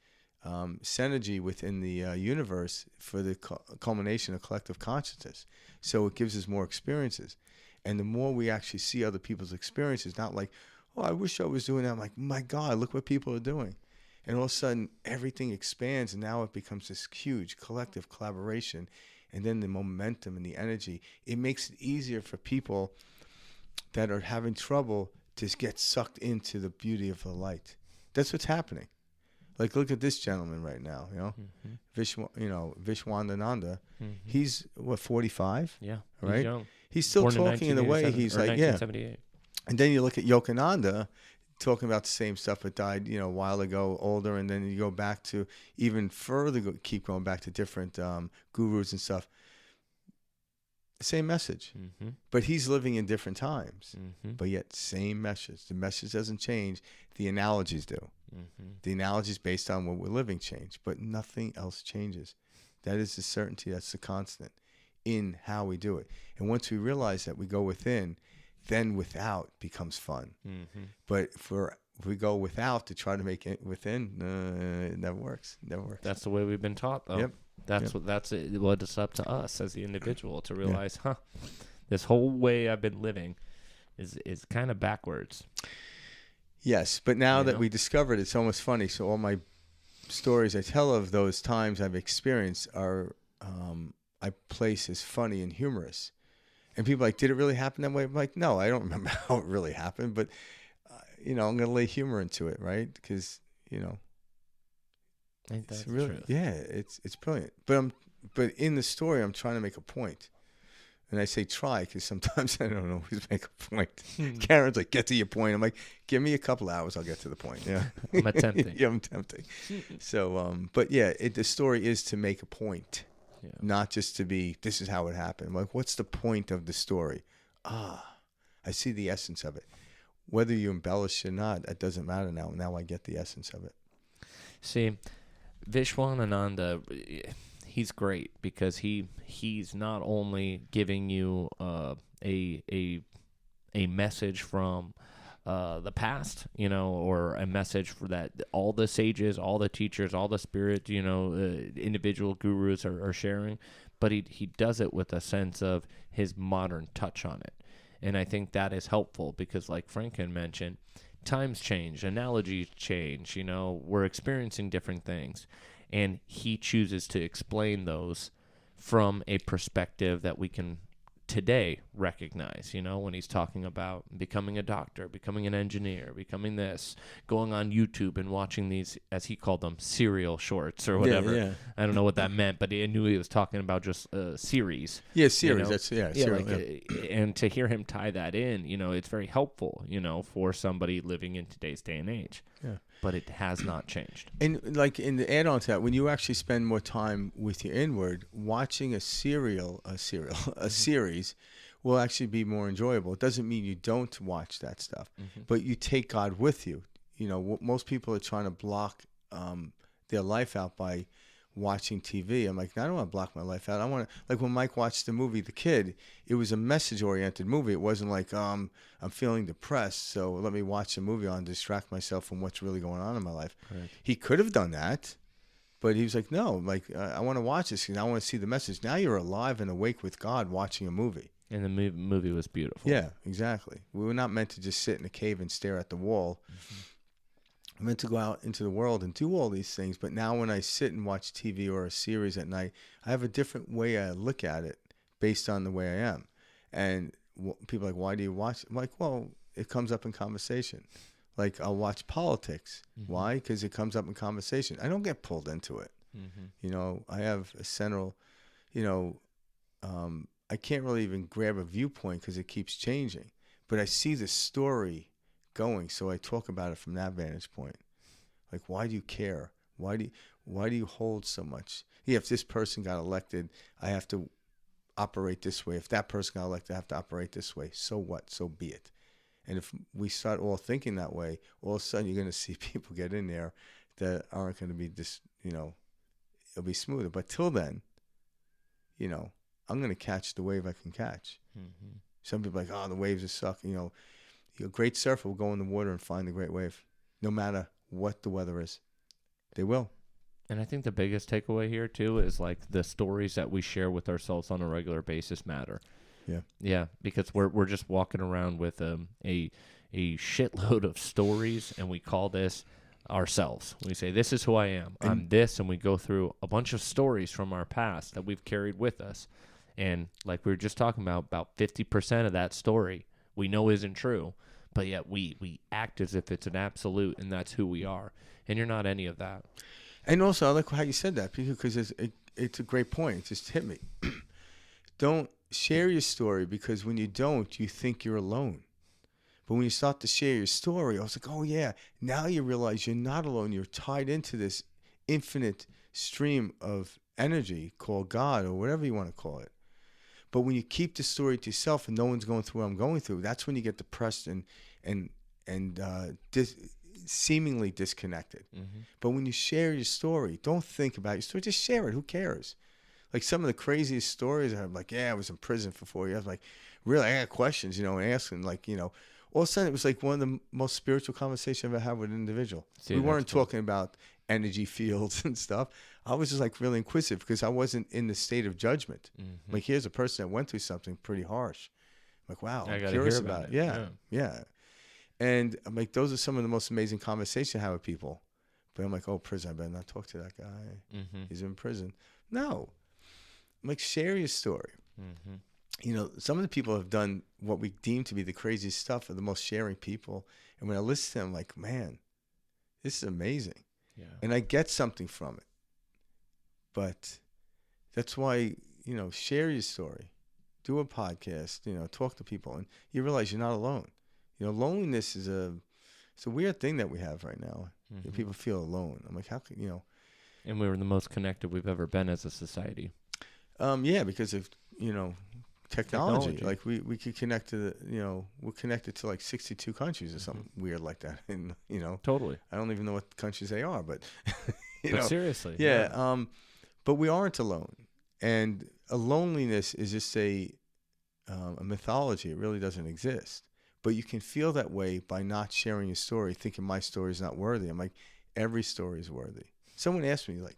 synergy within the universe for the culmination of collective consciousness. So it gives us more experiences. And the more we actually see other people's experiences, not like, oh, I wish I was doing that. I'm like, my God, look what people are doing. And all of a sudden, everything expands, and now it becomes this huge collective collaboration. And then the momentum and the energy, it makes it easier for people that are having trouble to get sucked into the beauty of the light. That's what's happening. Like, look at this gentleman right now, Vishwananda. He's, 45? Yeah, right? He's young. He's still Born talking in the way he's like, 1978. And then you look at Yogananda talking about the same stuff, but died, a while ago, older. And then you go back to even further, keep going back to different gurus and stuff. Same message, but he's living in different times, but yet same message. The message doesn't change. The analogies do. The analogies based on what we're living change, but nothing else changes. That is the certainty. That's the constant in how we do it. And once we realize that we go within, then without becomes fun. But if we go without to try to make it within, it never works. Never works. That's the way we've been taught, though. Yep. What it's up to us as the individual to realize, this whole way I've been living is kind of backwards. Yes, but now that we discovered, it's almost funny. So all my stories I tell of those times I've experienced are I place as funny and humorous. And people are like, did it really happen that way? I'm like, no, I don't remember how it really happened, but I'm going to lay humor into it, right? Because Ain't that it's really true? Yeah, it's brilliant. But in the story, I'm trying to make a point. And I say try because sometimes I don't always make a point. Karen's like, get to your point. I'm like, give me a couple hours, I'll get to the point. Yeah, I'm attempting. Yeah, I'm tempting. So, but yeah, the story is to make a point, not just to be, this is how it happened. I'm like, what's the point of the story? I see the essence of it. Whether you embellish or not, that doesn't matter now. Now I get the essence of it. See, Vishwananda, he's great because he's not only giving you a message from the past, or a message for that all the sages, all the teachers, all the spirit, individual gurus are sharing, but he does it with a sense of his modern touch on it. And I think that is helpful because, like Franken mentioned, times change, analogies change, we're experiencing different things. And he chooses to explain those from a perspective that we can today recognize, when he's talking about becoming a doctor, becoming an engineer, becoming this, going on YouTube and watching these, as he called them, serial shorts or whatever. Yeah. I don't know what that meant, but I knew he was talking about just series. Yeah, series. That's serial, and to hear him tie that in, it's very helpful, for somebody living in today's day and age. Yeah. But it has not changed. And like in the add-on to that, when you actually spend more time with your inward, watching a series will actually be more enjoyable. It doesn't mean you don't watch that stuff, but you take God with you. Most people are trying to block their life out by watching TV. I'm like, I don't want to block my life out. I want to, like when Mike watched the movie The Kid, it was a message-oriented movie. It wasn't like, I'm feeling depressed, so let me watch a movie on distract myself from what's really going on in my life. Right. He could have done that, but he was like, no, I want to watch this because I want to see the message. Now you're alive and awake with God watching a movie. And the movie was beautiful. Yeah, exactly. We were not meant to just sit in a cave and stare at the wall. I'm meant to go out into the world and do all these things. But now when I sit and watch TV or a series at night, I have a different way I look at it based on the way I am. And people are like, why do you watch? I'm like, well, it comes up in conversation. Like I'll watch politics. Why? Because it comes up in conversation. I don't get pulled into it. I have a central, I can't really even grab a viewpoint because it keeps changing. But I see the story going, so I talk about it from that vantage point. Like, why do you care? Why do you hold so much? Yeah, if this person got elected, I have to operate this way. If that person got elected, I have to operate this way. So what? So be it. And if we start all thinking that way, all of a sudden you're going to see people get in there that aren't going to be just, it'll be smoother. But till then, I'm going to catch the wave I can catch. Some people are like, oh, the waves are sucking. A great surfer will go in the water and find the great wave, no matter what the weather is. They will. And I think the biggest takeaway here, too, is like the stories that we share with ourselves on a regular basis matter. Yeah. Yeah, because we're just walking around with a shitload of stories, and we call this ourselves. We say, this is who I am. I'm this, and we go through a bunch of stories from our past that we've carried with us. And like we were just talking about 50% of that story we know isn't true, but yet we act as if it's an absolute, and that's who we are. And you're not any of that. And also, I like how you said that, because it's a great point. It just hit me. Don't share your story, because when you don't, you think you're alone. But when you start to share your story, I was like, oh yeah, now you realize you're not alone. You're tied into this infinite stream of energy called God, or whatever you want to call it. But when you keep the story to yourself and no one's going through what I'm going through, that's when you get depressed and seemingly disconnected. Mm-hmm. But when you share your story, don't think about your story, just share it. Who cares? Like some of the craziest stories I have, like, yeah, I was in prison for 4 years. Like, really, I got questions, asking, like, all of a sudden it was like one of the most spiritual conversations I've ever had with an individual. We weren't talking about energy fields and stuff. I was just like really inquisitive, because I wasn't in the state of judgment. Mm-hmm. Like, here's a person that went through something pretty harsh. I'm like, wow, I'm curious about it. Yeah. And I'm like, those are some of the most amazing conversations I have with people. But I'm like, oh, prison, I better not talk to that guy. Mm-hmm. He's in prison. No. I'm like, share your story. Mm-hmm. Some of the people have done what we deem to be the craziest stuff, are the most sharing people. And when I listen to them, I'm like, man, this is amazing. Yeah. And I get something from it. But that's why, share your story. Do a podcast, talk to people. And you realize you're not alone. Loneliness is it's a weird thing that we have right now. Mm-hmm. People feel alone. I'm like, how can, And we were the most connected we've ever been as a society. Yeah, because of, technology. Like we could connect to we're connected to like 62 countries or something weird like that. And totally. I don't even know what countries they are, but seriously. Yeah. But we aren't alone. And a loneliness is just a mythology. It really doesn't exist. But you can feel that way by not sharing your story, thinking my story is not worthy. I'm like, every story is worthy. Someone asked me, like,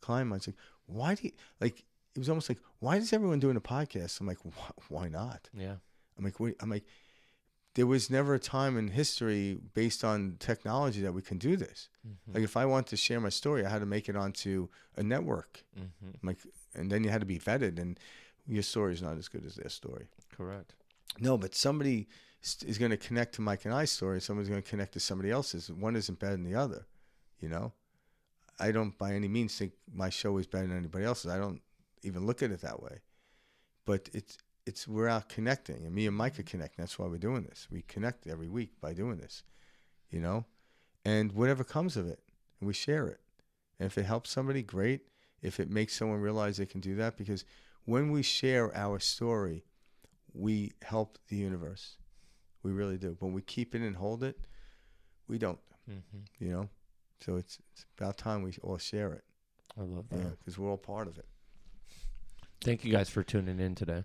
Klein, I was like, why do you, like, it was almost like, why is everyone doing a podcast? I'm like, why not? Yeah. I'm like, there was never a time in history based on technology that we can do this. Mm-hmm. Like, if I wanted to share my story, I had to make it onto a network. Mm-hmm. Like, and then you had to be vetted, and your story is not as good as their story. Correct. No, but somebody is going to connect to Mike and I's story. Somebody's going to connect to somebody else's. One isn't better than the other, I don't by any means think my show is better than anybody else's. I don't even look at it that way. But it's we're out connecting, and me and Mike are connecting. That's why we're doing this. We connect every week by doing this, and whatever comes of it, and we share it. And if it helps somebody, great. If it makes someone realize they can do that, because when we share our story, we help the universe. We really do. When we keep it and hold it, we don't. Mm-hmm. So it's about time we all share it. I love that. Yeah, because we're all part of it. Thank you guys for tuning in today.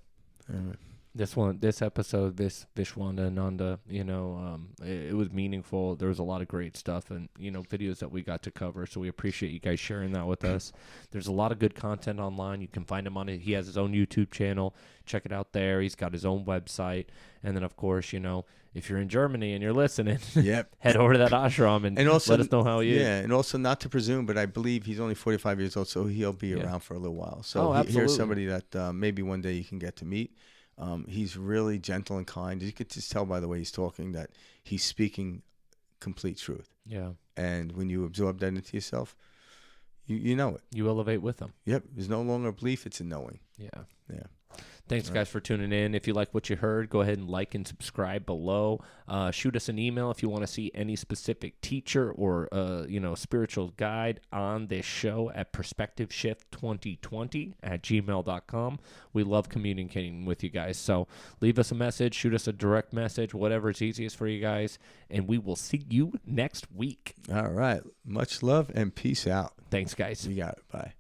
All right. This episode, this Vishwananda, it was meaningful. There was a lot of great stuff and, videos that we got to cover. So we appreciate you guys sharing that with us. There's a lot of good content online. You can find him on it. He has his own YouTube channel. Check it out there. He's got his own website. And then, of course, if you're in Germany and you're listening, yep. head over to that ashram and also, let us know how he is. Yeah, and also not to presume, but I believe he's only 45 years old, so he'll be around for a little while. So here's somebody that maybe one day you can get to meet. He's really gentle and kind. You could just tell by the way he's talking that he's speaking complete truth. Yeah. And when you absorb that into yourself, you know it. You elevate with them. Yep. There's no longer a belief, it's a knowing. Yeah. Yeah. Thanks, guys, for tuning in. If you like what you heard, go ahead and like and subscribe below. Shoot us an email if you want to see any specific teacher or, spiritual guide on this show at perspectiveshift2020@gmail.com. We love communicating with you guys. So leave us a message, shoot us a direct message, whatever is easiest for you guys, and we will see you next week. All right. Much love and peace out. Thanks, guys. You got it. Bye.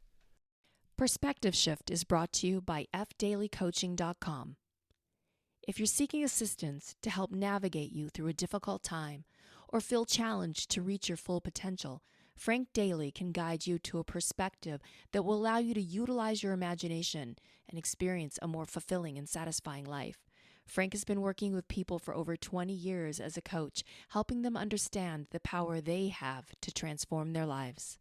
Perspective Shift is brought to you by fdailycoaching.com. If you're seeking assistance to help navigate you through a difficult time or feel challenged to reach your full potential, Frank Daly can guide you to a perspective that will allow you to utilize your imagination and experience a more fulfilling and satisfying life. Frank has been working with people for over 20 years as a coach, helping them understand the power they have to transform their lives.